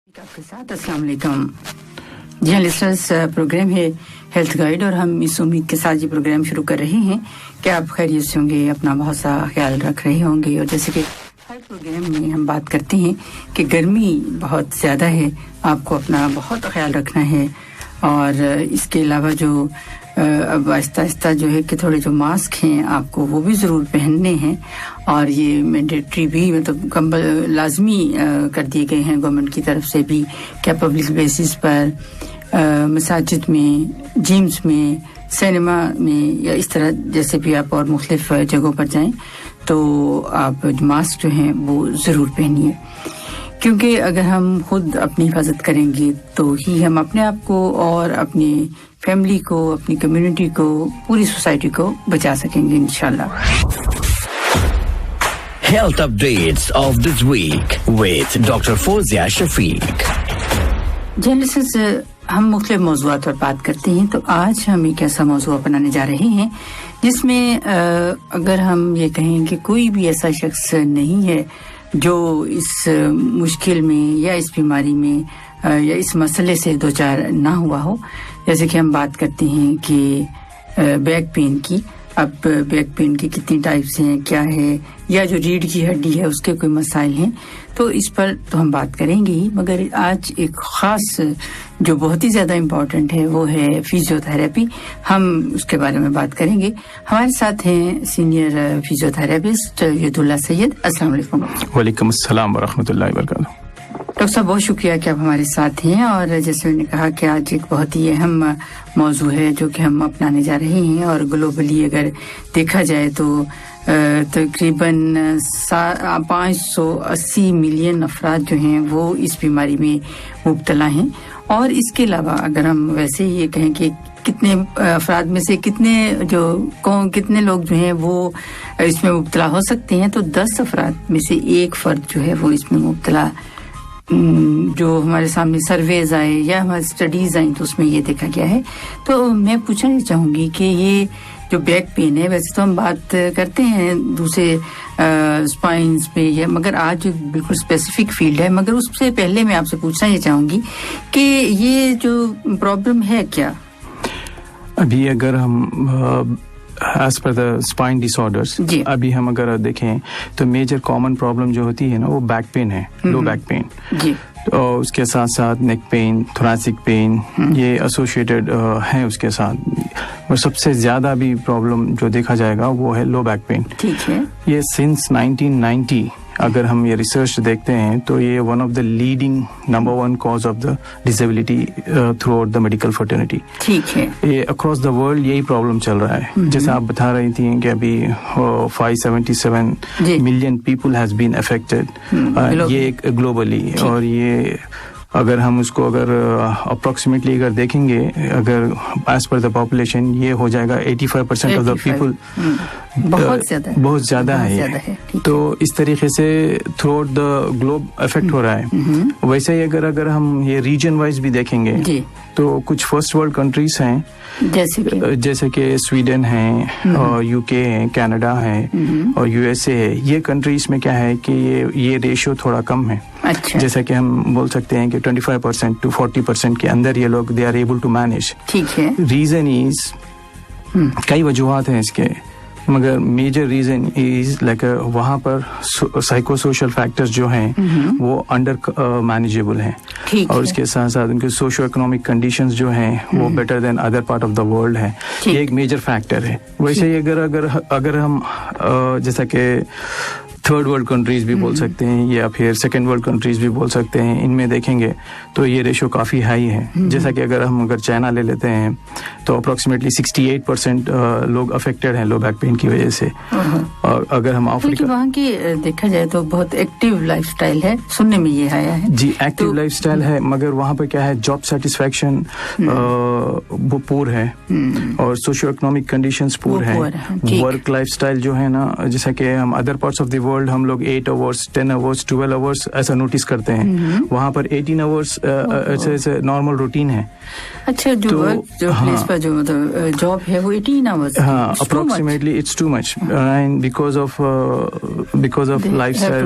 आपके साथ अस्सलाम वालेकुम। जी हाँ लिसनर्स, प्रोग्राम है हेल्थ गाइड और हम इस उम्मीद के साथ ये प्रोग्राम शुरू कर रहे हैं कि आप खैरियत से होंगे, अपना बहुत सा ख्याल रख रहे होंगे। और जैसे कि हर प्रोग्राम में हम बात करते हैं कि गर्मी बहुत ज़्यादा है, आपको अपना बहुत ख्याल रखना है। और इसके अलावा जो अब आहिस्ता आहिस्ता जो है कि थोड़े जो मास्क हैं आपको वो भी ज़रूर पहनने हैं। और ये मैंडेटरी भी, मतलब कंबल लाजमी कर दिए गए हैं गवर्नमेंट की तरफ से भी, क्या पब्लिक बेसिस पर मसाजिद में, जिम्स में, सिनेमा में या इस तरह जैसे भी आप और मुख्तलिफ जगहों पर जाएं तो आप मास्क जो हैं वो ज़रूर पहनिए। क्योंकि अगर हम खुद अपनी हिफाजत करेंगे तो ही हम अपने आप को और अपनी फैमिली को, अपनी कम्युनिटी को, पूरी सोसाइटी को बचा सकेंगे इंशाल्लाह। Health updates of this week with Dr. Fawzia Shafiq. Journalist, हम मुख्तलिफ मौज़ूआत पर बात करते हैं, तो आज हम एक ऐसा मौज़ू अपनाने जा रहे हैं जिसमें अगर हम ये कहें कि कोई भी ऐसा शख्स नहीं है जो इस मुश्किल में या इस बीमारी में या इस मसले से दो चार ना हुआ हो। जैसे कि हम बात करते हैं कि बैक पेन की, अब बैक पेन की कितनी टाइप्स हैं, क्या है, या जो रीढ़ की हड्डी है उसके कोई मसाइल हैं, तो इस पर तो हम बात करेंगे ही। मगर आज एक ख़ास जो बहुत ही ज़्यादा इम्पॉर्टेंट है वो है फिजियोथेरेपी। हम उसके बारे में बात करेंगे। हमारे साथ हैं सीनियर फिजियोथेरेपिस्ट यदुल्ला सैयद। अस्सलाम वालेकुम। वालेकुम अस्सलाम वरहमतुल्लाहि वबरकातुहू। डॉक्टर साहब, बहुत शुक्रिया कि आप हमारे साथ हैं। और जैसे मैंने कहा कि आज एक बहुत ही अहम मौजू है जो कि हम अपनाने जा रहे हैं। और ग्लोबली अगर देखा जाए तो तकरीबन 580 मिलियन अफराद जो हैं वो इस बीमारी में मुब्तला हैं। और इसके अलावा अगर हम वैसे ही ये कहें कि कितने अफराद में से कितने लोग जो हैं वो इसमें मुब्तला हो सकते हैं, तो 10 अफराद में से एक फर्द जो है वो इसमें मुब्तला, जो हमारे सामने सर्वेज आए या हमारी स्टडीज आई तो उसमें ये देखा गया है। तो मैं पूछना चाहूँगी कि ये जो बैक पेन है, वैसे तो हम बात करते हैं दूसरे स्पाइन्स पे या, मगर आज बिल्कुल स्पेसिफिक फील्ड है। मगर उससे पहले मैं आपसे पूछना ये चाहूँगी कि ये जो प्रॉब्लम है क्या अभी अगर हम as per the spine disorders, अभी हम अगर देखें तो मेजर कॉमन प्रॉब्लम जो होती है ना वो बैक पेन है, लो बैक पेन जी। तो उसके साथ साथ नेक पेन, थोरैसिक पेन, ये एसोसिएटेड हैं उसके साथ। और सबसे ज्यादा भी प्रॉब्लम जो देखा जाएगा वो है लो बैक पेन। ठीक है। ये सिंस 1990 अगर हम ये रिसर्च देखते हैं तो ये one of the leading number 1 cause of the disability through out the medical fraternity. ठीक है। ये अक्रॉस द वर्ल्ड यही प्रॉब्लम चल रहा है। जैसे आप बता रही थी कि अभी 577 million people has been affected, ये एक ग्लोबली। और ये अगर हम उसको अगर अप्रोक्सीमेटली अगर देखेंगे, अगर एज पर द पॉपुलेशन ये हो जाएगा 85% ऑफ द पीपल, बहुत ज्यादा है। तो इस तरीके से through out the globe effect हो रहा है। वैसे ही अगर हम ये रीजन वाइज भी देखेंगे तो कुछ फर्स्ट वर्ल्ड कंट्रीज हैं जैसे कि स्वीडन है और यूके है, कनाडा है और यूएसए है। ये कंट्रीज में क्या है कि ये रेशियो थोड़ा कम है। अच्छा। जैसा कि हम बोल सकते हैं कि 25% to 40% के अंदर ये लोग they are able to manage. ठीक है। रीजन इज कई वजूहत हैं इसके, मगर मेजर रीजन इज लाइक वहाँ पर साइको सोशल फैक्टर्स जो हैं वो अंडर मैनेजेबल हैं। और उसके साथ साथ उनके सोशो इकोनॉमिक कंडीशंस जो हैं वो better than other part of the world है। ये एक मेजर फैक्टर है। वैसे ही अगर हम जैसा कि थर्ड वर्ल्ड कंट्रीज भी बोल सकते हैं या फिर सेकंड वर्ल्ड कंट्रीज भी बोल सकते हैं, इनमें देखेंगे तो ये रेशियो काफ़ी हाई है। जैसा कि अगर चाइना ले लेते हैं तो अप्रोक्सीमेटली 68% लोग अफेक्टेड हैं लो बैक पेन की वजह से। और अगर हम अफ्रीका, वहाँ की देखा जाए तो बहुत एक्टिव लाइफस्टाइल है, सुनने में ये आया है जी, एक्टिव लाइफस्टाइल है। मगर वहाँ पर क्या है, जॉब सेटिस्फैक्शन वो पूर है और सोशियो इकोनॉमिक कंडीशंस पूर है। वर्क लाइफस्टाइल जो है ना, जैसा कि हम other parts of the world world हम लोग 8 आवर्स 10 आवर्स 12 आवर्स ऐसा नोटिस करते हैं, वहाँ पर 18 आवर्स ऐसे नॉर्मल रूटीन है। अच्छा, जो प्लेस पर जो मतलब जॉब है वो 18 आवर्स, हाँ, approximately it's too much, and because of lifestyle,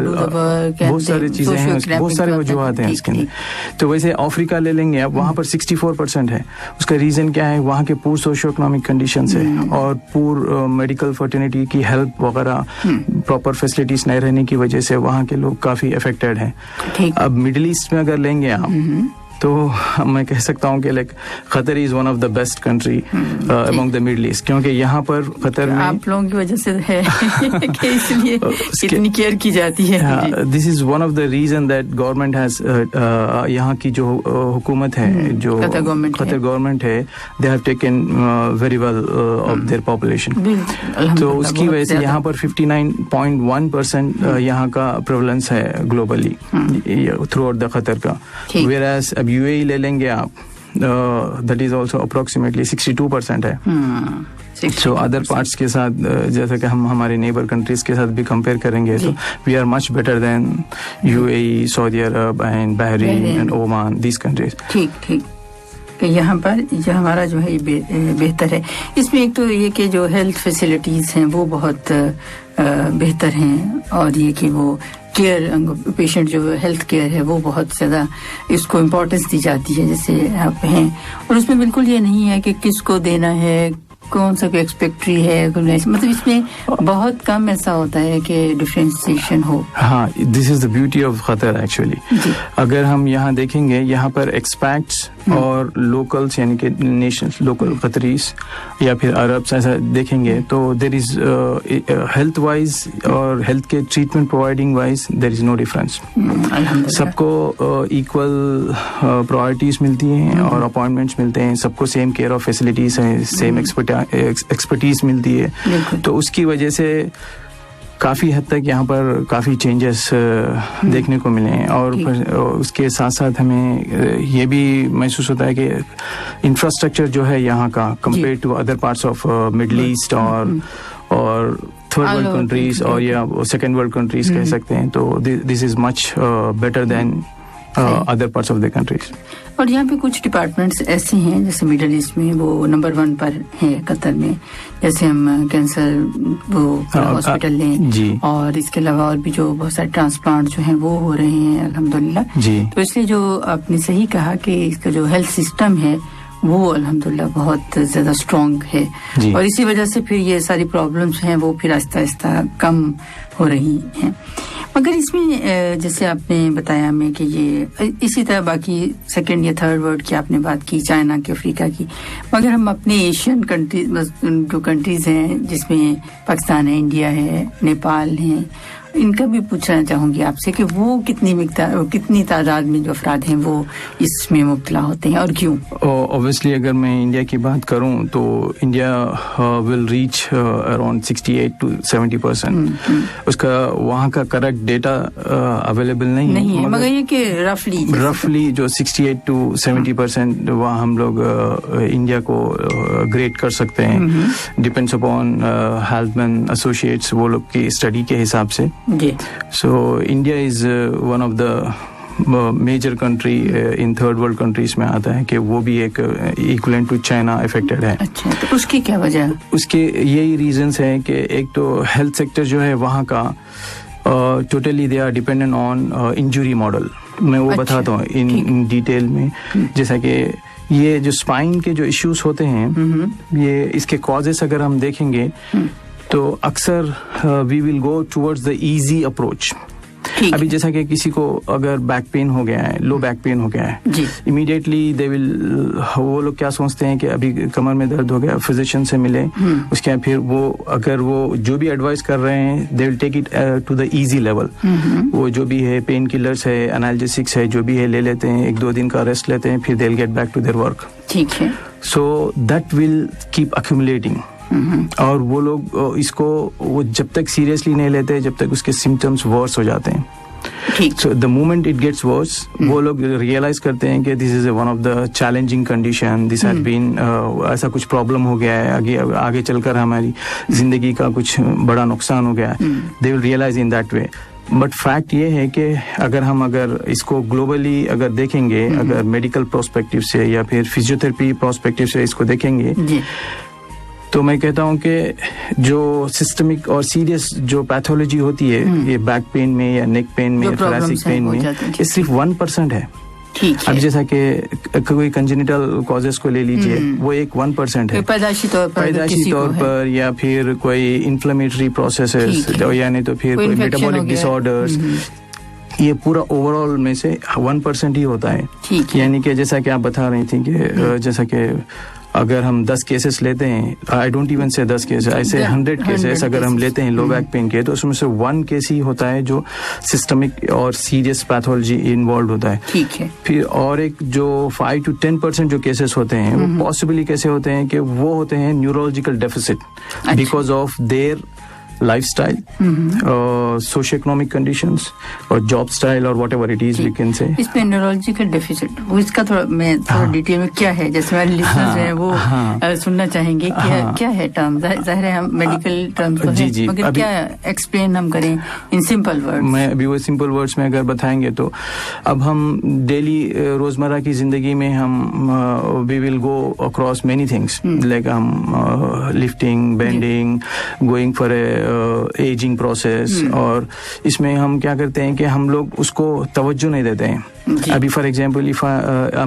बहुत सारी चीजें हैं, बहुत सारे वजूहात हैं इसके अंदर। तो वैसे अफ्रीका ले लेंगे आप, वहाँ पर 64% है। उसका रीजन क्या है? वहाँ के पूर सोशियो इकोनॉमिक कंडीशंस है और पूर मेडिकल फर्टिलिटी की हेल्प वगैरह प्रॉपर फैसिलिटीज नहीं रहने की वजह से वहाँ के लोग काफी अफेक्टेड हैं। अब मिडिल ईस्ट में अगर लेंगे आप तो मैं कह सकता हूँ कि like Qatar is one of the best country among the middle east, क्योंकि यहाँ पर कतर में आप लोगों की वजह से है कि इसलिए इतनी केयर की जाती है। This is one of the reason that government has, यहाँ की जो हुकूमत है, जो कतर गवर्नमेंट है, they have taken very well of their population. तो उसकी वजह से यहाँ पर 59.1% यहाँ का प्रेवलेंस है globally through out the Qatar का। वेयरएज अब यूएई ले लेंगे आप, दैट इज ऑल्सो अप्रोक्सीमेटली 62% है। सो अदर पार्ट्स के साथ, जैसे कि हम हमारे नेबर कंट्रीज के साथ भी कंपेयर करेंगे तो we are much better than UAE, Saudi Arabia and Bahrain and Oman, these countries. ठीक यहाँ पर जो हमारा जो है बेहतर है। इसमें एक तो ये कि जो हेल्थ फैसिलिटीज हैं वो बहुत बेहतर हैं, और ये कि वो केयर, पेशेंट जो हेल्थ केयर है वो बहुत ज़्यादा इसको इम्पोर्टेंस दी जाती है, जैसे आप हैं। और उसमें बिल्कुल ये नहीं है कि किसको देना है, कौन सा एक्सपेक्ट्री है, मतलब इसमें बहुत कम ऐसा होता है कि डिफरेंशिएशन हो। हाँ, this is the beauty of Qatar actually. अगर हम यहाँ देखेंगे, यहाँ पर एक्सपैक्ट्स और लोकल्स यानी कि नेशंस, लोकल कतरीज या फिर अरब्स ऐसा देखेंगे तो देयर इज हेल्थ वाइज और हेल्थ के treatment providing wise there is no difference. सबको इक्वल प्रायोरिटीज मिलती हैं और अपॉइंटमेंट्स मिलते हैं, सबको सेम केयर ऑफ फैसिलिटीज हैं, सेम एक्सपर्टीज मिलती है। तो उसकी वजह से काफ़ी हद तक यहाँ पर काफ़ी चेंजेस देखने को मिले हैं। और उसके साथ साथ हमें ये भी महसूस होता है कि इंफ्रास्ट्रक्चर जो है यहाँ का compare to other parts of Middle East और थर्ड वर्ल्ड कंट्रीज और या सेकेंड वर्ल्ड कंट्रीज कह सकते हैं, तो this is much better than other parts of the countries. और यहाँ पे कुछ डिपार्टमेंट्स ऐसे हैं जैसे मिडिल ईस्ट में वो नंबर 1 पर है कतर में, जैसे हम कैंसर वो हॉस्पिटल लें, और इसके अलावा और भी जो बहुत सारे ट्रांसप्लांट जो हैं वो हो रहे हैं अल्हम्दुलिल्लाह। तो इसलिए जो आपने सही कहा कि इसका जो हेल्थ सिस्टम है वो अल्हम्दुलिल्लाह बहुत ज़्यादा स्ट्रॉन्ग है, और इसी वजह से फिर ये सारी प्रॉब्लम्स हैं वो फिर आहिस्ता आहिस्ता कम हो रही हैं। मगर इसमें जैसे आपने बताया हमें कि ये इसी तरह बाकी सेकंड या थर्ड वर्ल्ड की आपने बात की, चाइना की, अफ्रीका की, मगर हम अपने एशियन कंट्रीज जो कंट्रीज हैं जिसमें पाकिस्तान है, इंडिया है, नेपाल है, इनका भी पूछना चाहूंगी आपसे कि वो कितनी तादाद में जो अफराद हैं वो इसमें मुब्तला होते हैं और क्यों? ऑब्वियसली अगर मैं इंडिया की बात करूं तो India will reach around 68 to 70%। उसका वहाँ का करेक्ट डेटा अवेलेबल नहीं है, मगर ये कि रफली जो 68 to 70% वहाँ हम लोग इंडिया को ग्रेड कर सकते हैं, डिपेंड्स अपॉन हेल्थमैन एसोसिएट्स वो लोग की स्टडी के हिसाब से। So India is one of the major country in third world countries में आता है कि वो भी एक इक्विवेलेंट टू चाइना अफेक्टेड है। अच्छा, तो उसकी क्या वजह? उसके यही रीजंस हैं कि एक तो हेल्थ सेक्टर जो है वहाँ का totally they are dependent on injury model. मैं वो बताता हूँ इन डिटेल में, जैसा कि ये जो स्पाइन के जो इश्यूज होते हैं, ये इसके कॉजेस अगर हम देखेंगे तो अक्सर we will go towards the easy approach. अभी जैसा कि किसी को अगर बैक पेन हो गया है, लो बैक पेन हो गया है, इमीडिएटली दे विल, वो लोग क्या सोचते हैं कि अभी कमर में दर्द हो गया, फिजिशियन से मिले, उसके बाद फिर वो अगर वो जो भी एडवाइस कर रहे हैं they will take it to the easy level. वो जो भी है पेन किलर्स है, एनाल्जेसिक्स है, जो भी है ले लेते हैं, 1-2 दिन का रेस्ट लेते हैं, फिर they will get back to their work. ठीक है। So that will keep accumulating. और वो लोग इसको वो जब तक सीरियसली नहीं लेते जब तक उसके सिम्टम्स वर्स हो जाते हैं। So the moment it gets worse, वो लोग रियलाइज करते हैं कि this is one of the challenging condition, this has been, ऐसा कुछ प्रॉब्लम हो गया है, आगे चलकर हमारी जिंदगी का कुछ बड़ा नुकसान हो गया है. They will realise in that way. But fact ये है कि अगर इसको ग्लोबली अगर देखेंगे, अगर मेडिकल प्रोस्पेक्टिव से या फिर फिजियोथेरेपी प्रोस्पेक्टिव से इसको देखेंगे, तो मैं कहता हूँ कि जो सिस्टमिक और सीरियस जो पैथोलॉजी होती है ये बैक पेन में या नेक पेन में या थोरैसिक पेन में, ये सिर्फ 1% है. अब जैसा कि कोई कंजेनिटल कॉजेस को ले लीजिए, वो एक 1% है पैदाइशी तौर पर या फिर कोई इन्फ्लेमेटरी प्रोसेसेस या नहीं तो फिर कोई मेटाबॉलिक डिसऑर्डर्स, ये पूरा ओवरऑल में से 1% ही होता है. यानी कि जैसा कि आप बता रही थी कि जैसा कि अगर हम 10 केसेस लेते हैं, आई डोंट इवन से 10 केसेस, ऐसे 100 केसेस अगर हम लेते हैं लो बैक पेन के, तो उसमें से 1 केस ही होता है जो सिस्टमिक और सीरियस पैथोलॉजी इन्वॉल्व होता है. ठीक है. फिर और एक जो 5 to 10% जो केसेस होते हैं, वो पॉसिबली कैसे होते हैं कि वो होते हैं neurological deficit because of their lifestyle, socio-economic conditions और job style और whatever it is we can say. इसमें न्यूरोलॉजिकल डेफिसिट, वो इसका थोड़ा डिटेल में क्या है, जैसे हमारे लिसनर्स हैं वो सुनना चाहेंगे क्या है टर्म. जाहिर है हम मेडिकल टर्म्स तो हैं, मगर क्या एक्सप्लेन हम करें इन सिंपल वर्ड्स. मैं अभी वो सिंपल वर्ड्स में अगर बताएंगे तो अब हम डेली रोजमर्रा की जिंदगी में हम we will go across many things, like हम lifting, bending, going for aging process, और इसमें हम क्या करते हैं कि हम लोग उसको तवज्जो नहीं देते हैं. अभी फॉर एग्जांपल इफ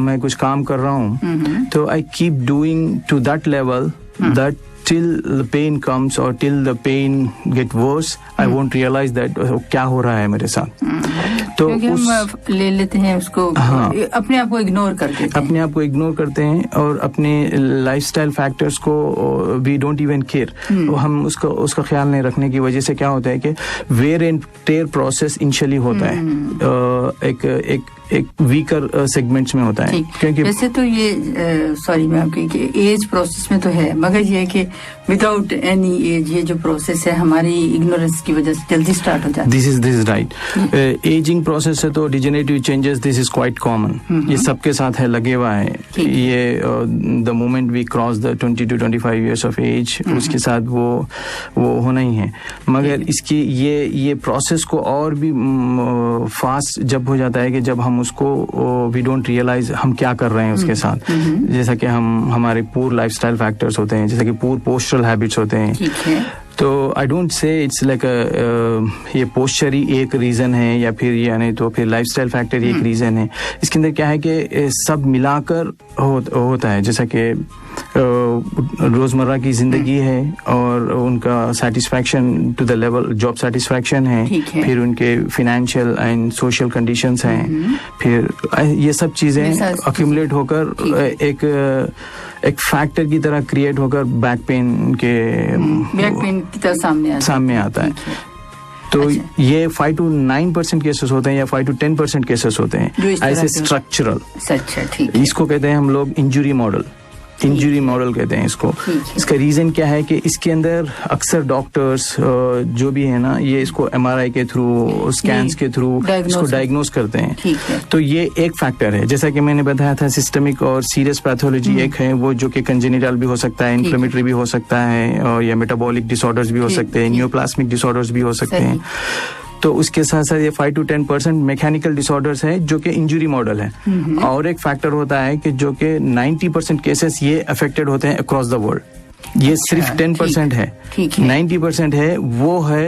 मैं कुछ काम कर रहा हूँ तो I keep doing to that level that till the pain comes or till the pain get worse, I won't realize that क्या हो रहा है मेरे साथ. तो हम ले लेते हैं उसको, अपने आप को इग्नोर करते हैं और अपने लाइफस्टाइल फैक्टर्स को we don't even care. हम उसका ख्याल नहीं रखने की वजह से क्या होता है कि wear and tear process initially होता है, एक वीकर सेगमेंट्स में होता है. क्योंकि वैसे तो ये सॉरी मैं आपकी एज प्रोसेस में तो है, मगर ये है कि विदाउट एनी एज ये जो प्रोसेस है हमारी इग्नोरेंस की वजह से जल्दी स्टार्ट हो जाता है. This is right. Ageing process है तो degenerative changes, this is quite common. ये सबके साथ है, लगे हुआ है. ये the moment we cross the 20 to 25 years of age, उसके साथ वो होना ही है. मगर इसकी ये प्रोसेस को और भी फास्ट जब हो जाता है कि जब हम उसको वी डोंट रियलाइज हम क्या कर रहे हैं उसके साथ. जैसा कि हमारे पूर लाइफस्टाइल फैक्टर्स होते हैं, जैसा कि पूर पोस्चरल हैबिट्स होते हैं. तो I don't say it's like ये पोस्चर ही एक रीजन है या फिर या नहीं तो फिर लाइफस्टाइल फैक्टर ही एक रीजन है. इसके अंदर क्या है कि सब मिलाकर होता है. जैसा कि रोजमर्रा की जिंदगी है और उनका satisfaction to the level job satisfaction है, फिर उनके फाइनेंशियल एंड सोशल कंडीशंस हैं, फिर ये सब चीजें अक्यूमुलेट होकर एक फैक्टर की तरह क्रिएट होकर बैक पेन की तरह सामने आता है. तो ये 5 to 9% केसेस होते हैं या 5 to 10% केसेस होते हैं ऐसे स्ट्रक्चरल. इसको कहते हैं हम लोग इंजुरी मॉडल कहते हैं इसको. इसका रीजन क्या है कि इसके अंदर अक्सर डॉक्टर्स जो भी है ना, ये इसको MRI के थ्रू, स्कैन्स के थ्रू इसको डायग्नोस करते हैं. तो ये एक फैक्टर है. जैसा कि मैंने बताया था, सिस्टमिक और सीरियस पैथोलॉजी एक है, वो जो कि कंजेनिटल भी हो सकता है, इन्फ्लेमेटरी भी हो सकता है, और या मेटाबॉलिक डिसऑर्डर्स भी हो सकते हैं, न्यूरोप्लास्मिक डिसऑर्डर्स भी हो सकते हैं. तो उसके साथ साथ ये 5 to 10% मैकेनिकल डिसऑर्डर्स है जो कि इंजुरी मॉडल है. और एक फैक्टर होता है कि जो कि 90% केसेस ये अफेक्टेड होते हैं अक्रॉस द वर्ल्ड. ये सिर्फ 10% है. 90% है वो है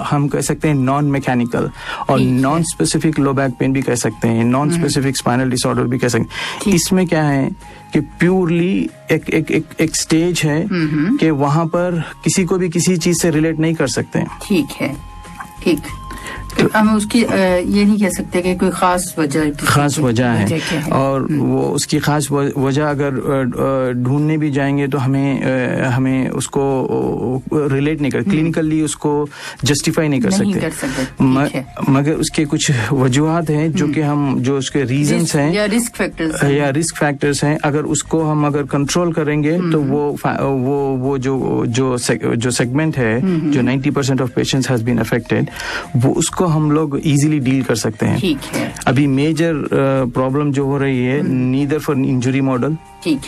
हम कह सकते हैं नॉन मैकेनिकल और नॉन स्पेसिफिक लो बैक पेन भी कह सकते हैं, नॉन स्पेसिफिक स्पाइनल डिसऑर्डर भी कह सकते हैं. इसमें क्या है कि प्योरली एक स्टेज है कि वहां पर किसी को भी किसी चीज से रिलेट नहीं कर सकते हैं. ठीक है. हम उसकी ये नहीं कह सकते कि कोई खास वजह है. और वो उसकी खास वजह अगर ढूंढने भी जाएंगे तो हमें उसको रिलेट नहीं कर, क्लिनिकली उसको जस्टिफाई नहीं कर सकते. मगर उसके कुछ वजूहात हैं जो कि हम जो उसके रीजंस हैं या रिस्क फैक्टर्स हैं, अगर उसको हम अगर कंट्रोल करेंगे तो वो जो सेगमेंट है जो 90% of patients has been affected, वो उसको इसको हम लोग इजीली डील कर सकते हैं। ठीक है। अभी मेजर प्रॉब्लम जो हो रही है, नीदर फॉर इंजुरी मॉडल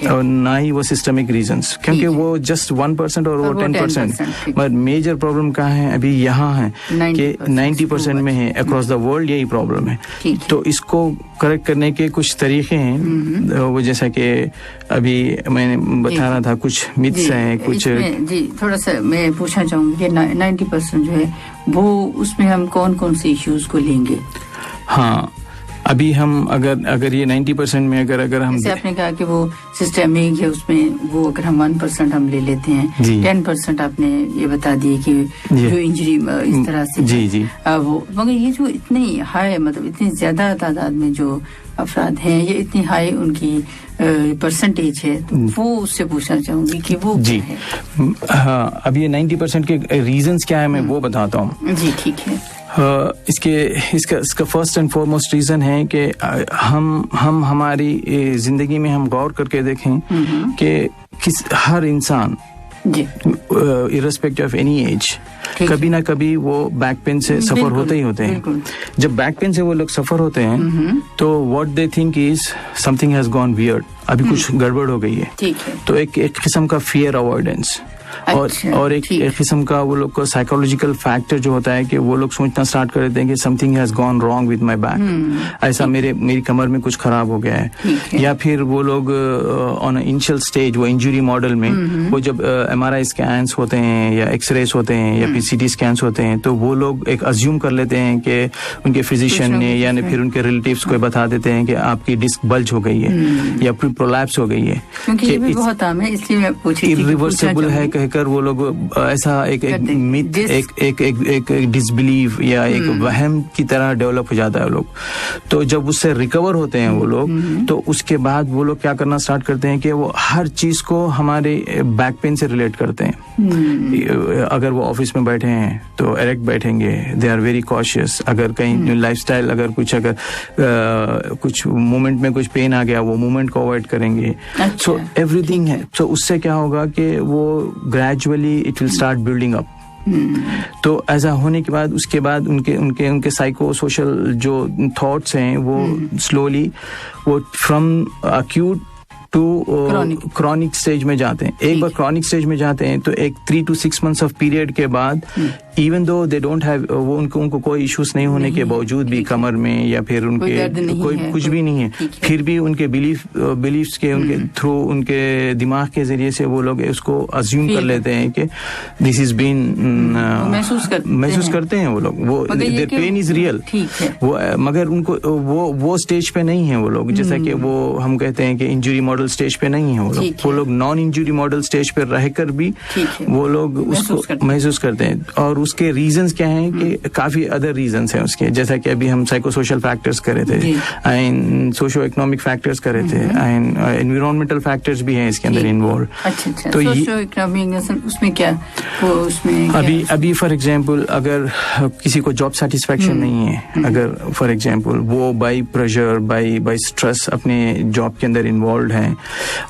और ना ही वो सिस्टमिक रीजंस, क्योंकि वो जस्ट 1% और वो 10%। बट मेजर प्रॉब्लम कहाँ है अभी? यहाँ है कि 90% में है अक्रॉस द वर्ल्ड, यही प्रॉब्लम है। तो इसको करेक्ट करने के कुछ तरीके हैं, वो जैसा कि अभी मैंने बता रहा था, कुछ मिथ्स हैं कुछ। जी थोड़ा सा मैं पूछना चाहूंगी कि 90% जो है वो, उसमें हम कौन कौन से इश्यूज को लेंगे? हाँ, अभी हम अगर ये 90% में अगर हम, जैसे आपने कहा कि वो सिस्टमिक है, उसमें वो अगर हम 1% हम ले लेते हैं, 10% आपने ये बता दिए कि जो इंजरी इस तरह से जी वो, मगर ये जो इतनी हाई, मतलब इतनी ज्यादा तादाद में जो अफराद हैं, ये इतनी हाई उनकी परसेंटेज है, तो वो उससे पूछना चाहूंगी कि वो जी है। हाँ, अब ये 90% के रीजंस क्या है मैं वो बताता हूँ। जी ठीक है। इसका फर्स्ट एंड फॉरमोस्ट रीजन है कि हम हमारी जिंदगी में हम गौर करके देखें कि हर इंसान इररिस्पेक्टिव ऑफ एनी एज कभी ना कभी वो बैक पेन से सफर होते ही होते हैं। जब बैक पेन से वो लोग सफर होते हैं तो what they think is something has gone weird, अभी कुछ गड़बड़ हो गई है। तो एक किस्म का फियर अवॉइडेंस और एक किस्म का वो लोग को साइकोलॉजिकल फैक्टर जो होता है कि वो लोग सोचना स्टार्ट कर देते हैं कि something has gone wrong with my back, ऐसा मेरी कमर में कुछ खराब हो गया है। या फिर वो लोग ऑन इनिशियल स्टेज, वो इंजरी मॉडल में वो जब MRI स्कैन्स होते हैं या एक्सरेस होते हैं या PCT स्कैन्स होते हैं, तो वो लोग एक अज्यूम कर लेते हैं कि उनके फिजिशियन ने या फिर उनके रिलेटिव्स को बता देते हैं कि आपकी डिस्क बल्ज हो गई है या फिर प्रोलैप्स हो गई है, क्योंकि ये भी बहुत आम है, इसलिए मैं पूछी थी। इरिवर्सिबल है कहकर वो लोग ऐसा एक मिथ, एक डिसबिलीव या एक वहम की तरह डेवलप हो जाता है लोग। तो जब उससे रिकवर होते हैं वो लोग, तो उसके बाद वो लोग क्या करना स्टार्ट करते हैं कि वो हर चीज को हमारे बैक पेन से रिलेट करते हैं। अगर वो ऑफिस में बैठे हैं तो एरेक्ट बैठेंगे, दे आर वेरी कॉशियस। अगर कहीं लाइफस्टाइल अगर कुछ मूवमेंट में कुछ पेन आ गया, वो मूवमेंट को अवॉइड करेंगे। सो एवरीथिंग है। तो उससे क्या होगा कि वो gradually it will start building up. तो ऐसा होने के बाद उसके बाद उनके साइको सोशल जो थॉट्स हैं वो स्लोली वो from acute to chronic stage में जाते हैं। एक बार क्रॉनिक स्टेज में जाते हैं तो एक 3 to 6 months ऑफ पीरियड के बाद even though they don't have, वो उनको कोई इश्यूज नहीं होने के बावजूद भी कमर में या फिर उनके कोई कुछ भी नहीं है, फिर भी उनके बिलीफ्स के उनके थ्रू उनके दिमाग के जरिए से वो लोग उसको अज्यूम कर लेते हैं कि दिस इज बीन, महसूस करते हैं वो लोग, वो देयर पेन इज रियल। वो मगर उनको वो स्टेज पे नहीं है वो लोग, जैसा कि वो हम कहते हैं कि इंजरी मॉडल स्टेज पे नहीं है वो लोग नॉन इंजरी मॉडल स्टेज पे रहकर भी वो लोग उसको महसूस करते हैं। और उसके रीजंस क्या हैं कि काफी अदर रीजंस हैं उसके, जैसा कि अभी हम साइको सोशल फैक्टर्स कर रहे थे एंड सोशो इकोनॉमिक फैक्टर्स कर रहे थे एंड एनवायरमेंटल फैक्टर्स भी हैं इसके अंदर इन्वॉल्व। तो सोशो इकोनॉमिक उसमें क्या अभी फॉर एग्जांपल अगर किसी को जॉब सेटिस्फेक्शन नहीं है, अगर फॉर एग्जांपल वो बाय प्रेशर बाय स्ट्रेस अपने जॉब के अंदर इन्वॉल्व हैं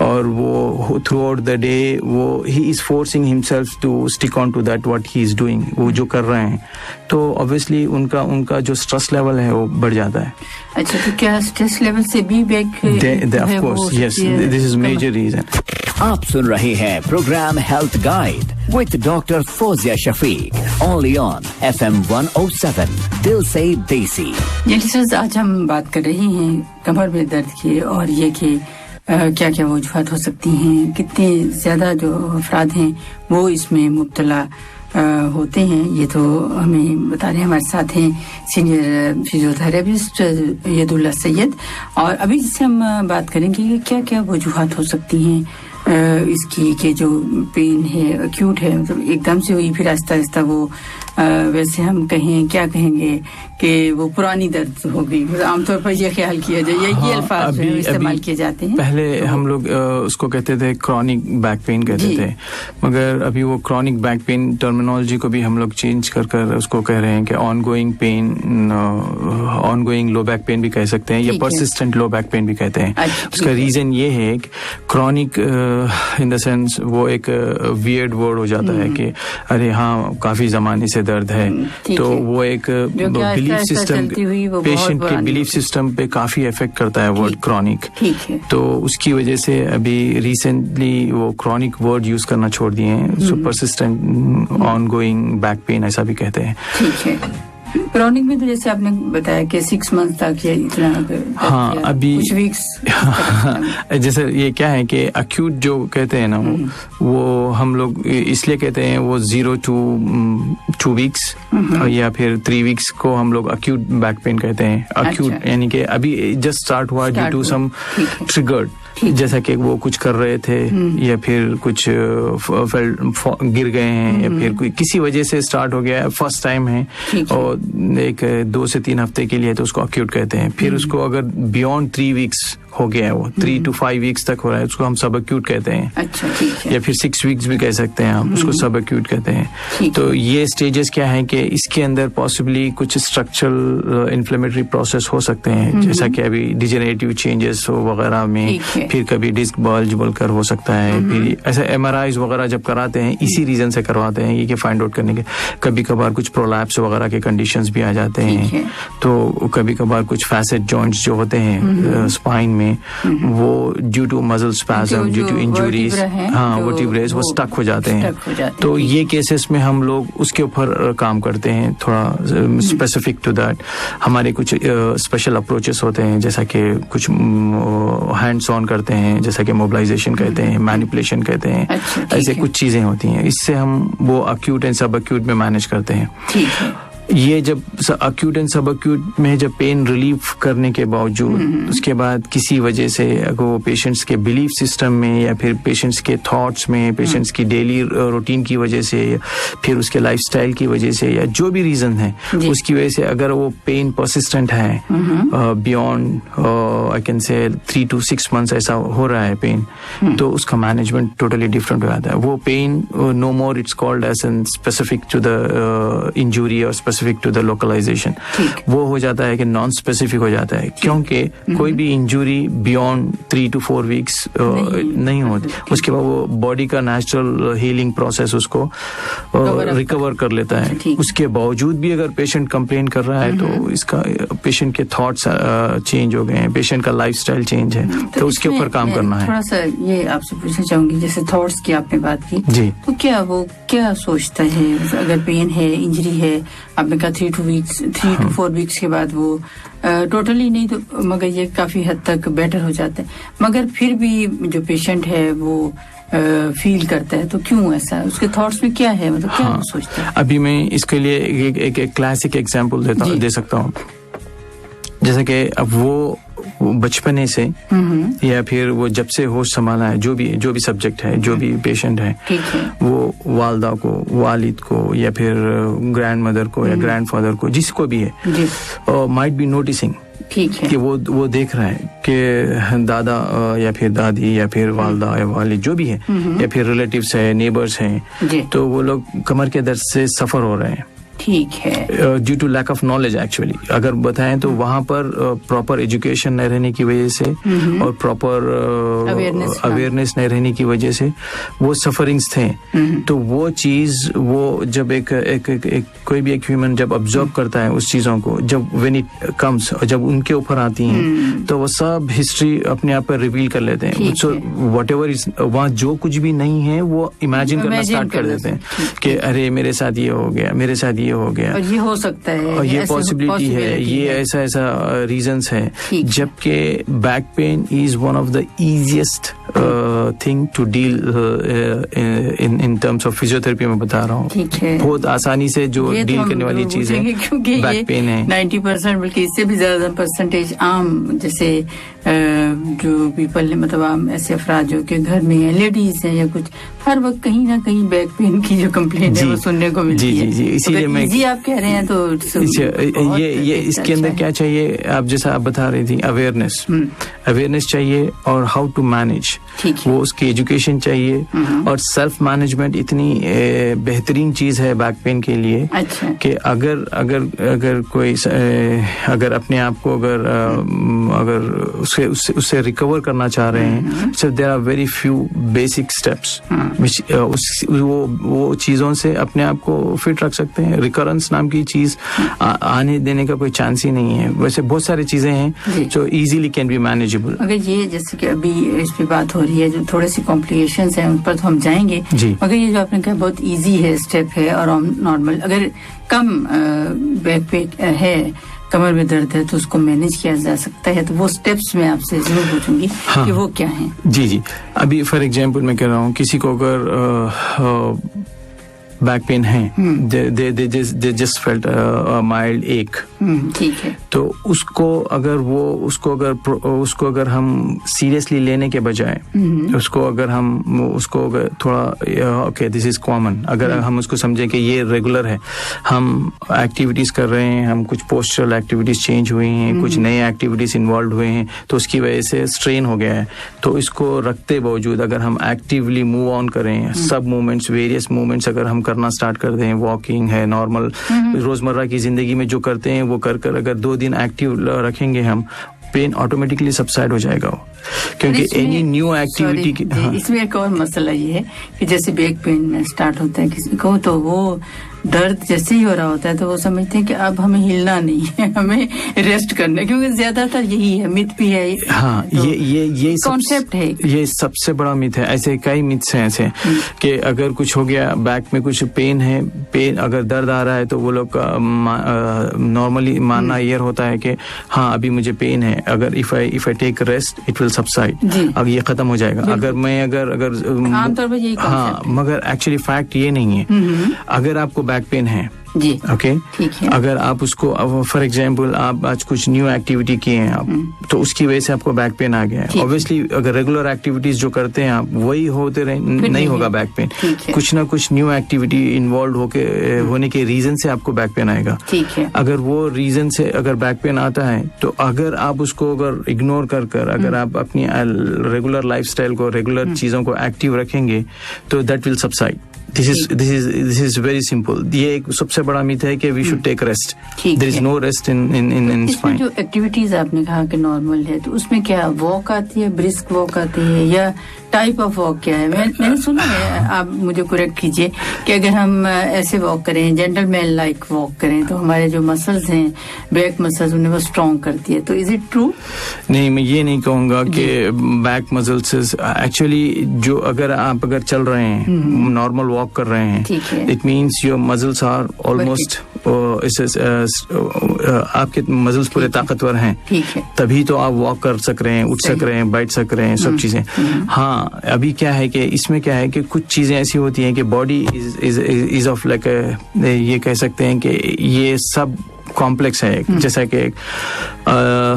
और वो थ्रू आउट द डे वो he is forcing himself to stick on to that what he is doing, वो जो कर रहे हैं, तो ऑब्वियसली उनका जो स्ट्रेस लेवल है वो बढ़ जाता है। अच्छा, तो क्या स्ट्रेस लेवल से भी of course yes, this is major reason. आप सुन रहे हैं program health guide with doctor Fauzia Shafiq only on FM 107 दिल से देसी। लिसनर्स, आज हम बात कर रहे हैं कमर में दर्द की और ये कि क्या क्या वजूहात हो सकती हैं, कितने ज्यादा जो अफराद हैं वो इसमें मुब्तला होते हैं। ये तो हमें बता रहे हैं, हमारे साथ हैं सीनियर फिजियोथेरेपिस्ट यदुल्ला सैयद, और अभी इससे हम बात करेंगे कि क्या क्या वजूहात हो सकती हैं इसकी, कि जो पेन है अक्यूट है, मतलब एकदम से हुई फिर आहिस्ता आहिस्ता वो वैसे हम क्या कहेंगे कि वो पुरानी दर्द हो गई, आमतौर पर ये ख्याल किया जाए, ये अल्फाज इस्तेमाल किए जाते हैं। पहले हम लोग उसको कहते थे क्रॉनिक बैक पेन कहते थे, मगर अभी वो क्रॉनिक बैक पेन टर्मिनोलॉजी को भी हम लोग चेंज कर उसको कह रहे हैं कि ongoing pain, ongoing low back pain भी कह सकते हैं, या परसिस्टेंट लो बैक पेन भी कहते हैं। उसका रीजन ये है कि क्रॉनिक इन द सेंस वो एक वियर्ड वर्ड हो जाता है कि अरे हाँ काफी जमाने से दर्द है, तो वो एक बिलीफ सिस्टम, पेशेंट के बिलीफ सिस्टम पे काफी इफेक्ट करता है वर्ड क्रॉनिक। तो उसकी वजह से अभी रिसेंटली वो क्रॉनिक वर्ड यूज करना छोड़ दिए हैं, सो परसिस्टेंट ऑनगोइंग बैक पेन ऐसा भी कहते हैं। ठीक है। क्रॉनिक में तो जैसे आपने बताया कि 6 मंथ तक या इतना, हाँ अभी कुछ वीक्स जैसे ये क्या है कि अक्यूट जो कहते हैं ना वो हम लोग इसलिए कहते हैं वो 0 to 2 वीक्स या फिर 3 वीक्स को हम लोग अक्यूट बैक पेन कहते हैं। अक्यूट यानी कि अभी जस्ट स्टार्ट हुआ ड्यू टू सम ट्रिगर्ड, जैसा कि वो कुछ कर रहे थे या फिर कुछ गिर गए हैं या फिर किसी वजह से स्टार्ट हो गया, फर्स्ट टाइम है और एक 2 से 3 हफ्ते के लिए, तो उसको अक्यूट कहते हैं। फिर उसको अगर बियॉन्ड 3 वीक्स हो गया है, वो 3 to 5 वीक्स तक हो रहा है, उसको हम सब अक्यूट कहते हैं। अच्छा, ठीक है। या फिर 6 वीक्स भी कह सकते हैं हम, उसको सब अक्यूट कहते हैं। तो ये स्टेजेस क्या है कि इसके अंदर पॉसिबली कुछ स्ट्रक्चरल इन्फ्लेमेटरी प्रोसेस हो सकते हैं, जैसा कि अभी डिजेनरेटिव चेंजेस हो वगैरह में, फिर कभी डिस्क बल्ज बोलकर हो सकता है, फिर ऐसे MRIs वगैरह जब कराते हैं इसी रीजन से करवाते हैं, ये कि फाइंड आउट करने के। कभी कभार कुछ प्रोलैप्स वगैरह के कंडीशंस भी आ जाते हैं, तो कभी कभार कुछ फैसेट जॉइंट्स जो होते हैं स्पाइन में, वो due to muscle spasm, due to injuries, हाँ वर्टिब्रेस वो स्टक हो जाते हैं। तो ये केसेस में हम लोग उसके ऊपर काम करते हैं, थोड़ा स्पेसिफिक टू दैट। हमारे कुछ स्पेशल अप्रोचेस होते हैं, जैसा कि कुछ हैंड्स ऑन करते हैं, जैसा कि मोबिलाइजेशन कहते हैं, मैनिपुलेशन कहते हैं। ऐसे कुछ चीजें होती हैं, इससे हम वो अक्यूट एंड सब अक्यूट में मैनेज करते हैं। ये जब अक्यूट एंड सब अक्यूट में जब पेन रिलीफ करने के बावजूद उसके बाद किसी वजह से अगर वो पेशेंट्स के बिलीफ सिस्टम में या फिर पेशेंट्स के थॉट्स में, पेशेंट्स की डेली रूटीन की वजह से, फिर उसके लाइफस्टाइल की वजह से, या जो भी रीजन है उसकी वजह से अगर वो पेन परसिस्टेंट है beyond I can say 3 to 6 months ऐसा हो रहा है पेन, तो उसका मैनेजमेंट टोटली डिफरेंट हो जाता है। वो pain no more it's called as an specific to the injury और स्पेसिफिक टू द लोकलाइजेशन, वो हो जाता है कि नॉन स्पेसिफिक हो जाता है, क्योंकि कोई भी इंजुरी बियॉन्ड 3 to 4 वीक्स नहीं होती। उसके बाद वो बॉडी का नेचुरल हीलिंग प्रोसेस उसको रिकवर कर लेता है। उसके बावजूद भी अगर पेशेंट कंप्लेन कर रहा है तो इसका पेशेंट के थॉट्स चेंज हो गए हैं, पेशेंट का लाइफस्टाइल चेंज है, तो उसके ऊपर काम करना है। थोड़ा सा ये आपसे पूछना चाहूंगी, जैसे थॉट्स की आपने बात की जी, तो क्या वो क्या सोचता है अगर पेन है, इंजरी है, आपने कहा 3 to 4 वीक्स के बाद वो टोटली नहीं तो मगर ये काफी हद तक बेटर हो जाता है, मगर फिर भी जो पेशेंट है वो फील करता है, तो क्यों ऐसा, उसके थॉट्स में क्या है, मतलब क्या सोचता है? अभी मैं इसके लिए एक क्लासिक एग्जांपल दे सकता हूँ। जैसे कि अब वो बचपने से या फिर वो जब से होश संभाला है, जो भी सब्जेक्ट है, जो भी पेशेंट है, वो वालदा को, वालिद को या फिर ग्रैंड मदर को या ग्रैंड फादर को, जिसको भी है, माइट बी नोटिसिंग कि वो देख रहा है कि दादा या फिर दादी या फिर वालदा या वालिद जो भी है या फिर रिलेटिव्स है, नेबर्स हैं, तो वो लोग कमर के दर्द से सफर हो रहे हैं। ठीक है, due to lack of knowledge actually अगर बताएं तो वहाँ पर प्रॉपर एजुकेशन नहीं रहने की वजह से और प्रॉपर अवेयरनेस नहीं रहने की वजह से वो सफरिंग्स थे। तो वो चीज वो जब एक कोई भी एक ह्यूमन जब ऑब्जर्व करता है उस चीजों को, जब व्हेन इट कम्स और जब उनके ऊपर आती हैं तो वो सब हिस्ट्री अपने आप पर रिवील कर लेते हैं। सो व्हाटएवर इज वहाँ जो कुछ भी नहीं है वो इमेजिन करना स्टार्ट कर देते हैं कि अरे मेरे साथ ये हो गया, मेरे साथ ये हो गया, और ये हो सकता है, और ये पॉसिबिलिटी है, ये ऐसा रीजंस है। जबकि back pain is one of the easiest thing to deal in terms of physiotherapy में बता रहा हूँ, बहुत आसानी से जो डील करने वाली चीज है बैक पेन है। 90% बल्कि इससे भी ज्यादा परसेंटेज आम जैसे जो पीपल मतलब आम ऐसे अफराद जो के घर में है, लेडीज हैं या कुछ हर वक्त कहीं ना कहीं बैक पेन की जो कंप्लेंट है वो सुनने को मिलती है। जी, इसीलिए मैं आप कह रहे हैं तो ये इसके अंदर क्या चाहिए, आप जैसा आप बता रही थी, अवेयरनेस चाहिए और हाउ टू मैनेज, वो उसकी एजुकेशन चाहिए। और सेल्फ मैनेजमेंट इतनी बेहतरीन चीज है बैक पेन के लिए कि अगर कोई अगर अपने आप को अगर उससे रिकवर करना चाह रहे हैं, so there are very few basic steps वो चीजों से अपने आप को फिट रख सकते हैं। रिकरेंस नाम की चीज आने देने का कोई चांस ही नहीं है। वैसे बहुत सारी चीजें हैं जो इजीली कैन बी मैनेजेबल। अगर ये जैसे कि अभी इस पे बात हो रही है, जो थोड़ी सी कॉम्प्लिकेशंस हैं उन पर तो हम जाएंगे, मगर ये जो आपने कहा बहुत इजी है, स्टेप है और नॉर्मल, अगर कम बैक पेन है, कमर में दर्द है, तो उसको मैनेज किया जा सकता है, तो वो स्टेप्स मैं आपसे जरूर पूछूंगी कि वो क्या हैं। जी अभी फॉर एग्जांपल मैं कह रहा हूँ, किसी को अगर बैक पेन है, दे जस्ट फेल्ट माइल्ड एक, ठीक है, तो उसको अगर हम सीरियसली लेने के बजाय उसको अगर थोड़ा ओके दिस इज कॉमन, अगर हम उसको समझें कि ये रेगुलर है, हम एक्टिविटीज कर रहे हैं, हम कुछ पोस्चरल एक्टिविटीज चेंज हुई हैं, कुछ नए एक्टिविटीज इन्वॉल्व हुए हैं, तो उसकी वजह से स्ट्रेन हो गया है, तो इसको रखते बावजूद अगर हम एक्टिवली मूव ऑन करें, सब मूवमेंट्स, वेरियस मूवमेंट्स अगर हम करना स्टार्ट कर दें, वॉकिंग है, नॉर्मल रोजमर्रा की जिंदगी में जो करते हैं वो कर अगर 2 दिन एक्टिव रखेंगे हम, पेन ऑटोमेटिकली सबसाइड हो जाएगा वो, क्योंकि एनी न्यू एक्टिविटी की। इसमें एक और मसला ये है कि जैसे बैक पेन स्टार्ट होता है किसी को, तो वो दर्द जैसे ही हो रहा होता है तो वो समझते हैं कि अब हमें हिलना नहीं है, हमें रेस्ट करना है, क्योंकि ज्यादातर यही है, मिथ भी है। हाँ, तो ये कॉन्सेप्ट है, ये सबसे बड़ा मिथ है। ऐसे कई मिथ्स हैं ऐसे कि अगर कुछ हो गया, बैक में कुछ पेन है, अगर दर्द आ रहा है, तो वो लोग नॉर्मली मानना ये होता है कि हाँ अभी मुझे पेन है, अगर if I take rest it will subside, अब ये खत्म हो जाएगा। अगर मैं अगर आमतौर पर यही, हाँ, मगर एक्चुअली फैक्ट ये नहीं है। अगर आपको बैक पेन है, जी ओके, ठीक है, अगर आप उसको फॉर एग्जांपल आप आज कुछ न्यू एक्टिविटी किए हैं आप, तो उसकी वजह से आपको बैक पेन आ गया है। ऑब्वियसली अगर रेगुलर एक्टिविटीज जो करते हैं आप वही होते रहे, नहीं होगा बैक पेन। कुछ ना कुछ न्यू एक्टिविटी इन्वॉल्व होने के रीजन से आपको बैक पेन आएगा। ठीक है, अगर वो रीजन से अगर बैक पेन आता है, तो अगर आप उसको अगर इग्नोर कर अगर आप अपनी रेगुलर लाइफस्टाइल को, रेगुलर चीजों को एक्टिव रखेंगे, तो that will subside. This is very simple. ये एक सबसे बड़ा मिथ है कि we should take rest. There is no rest in spine. जो एक्टिविटीज आपने कहा कि नॉर्मल है, तो उसमें क्या वॉक आती है, ब्रिस्क वॉक आती है, या टाइप ऑफ वॉक क्या है? मैंने सुना है, आप मुझे करेक्ट कीजिए, कि अगर हम ऐसे वॉक करें, जेंटलमैन लाइक वॉक करें, तो हमारे जो मसल्स हैं, बैक मसल्स, उन्हें वो स्ट्रॉन्ग करती है। तो इज इट ट्रू? नहीं, मैं ये नहीं कहूँगा कि बैक मसल्स एक्चुअली, जो अगर चल रहे हैं, नॉर्मल वॉक कर रहे हैं, it means your muscles are almost, आपके मसल्स पूरे ताकतवर हैं, तभी तो आप वॉक कर सक रहे हैं, उठ सक रहे हैं, बैठ सक रहे हैं, सब चीजें। हाँ, अभी क्या है कि इसमें क्या है कि कुछ चीजें ऐसी होती हैं कि बॉडी इज ऑफ लाइक, ये कह सकते हैं कि ये सब कॉम्प्लेक्स है। जैसा कि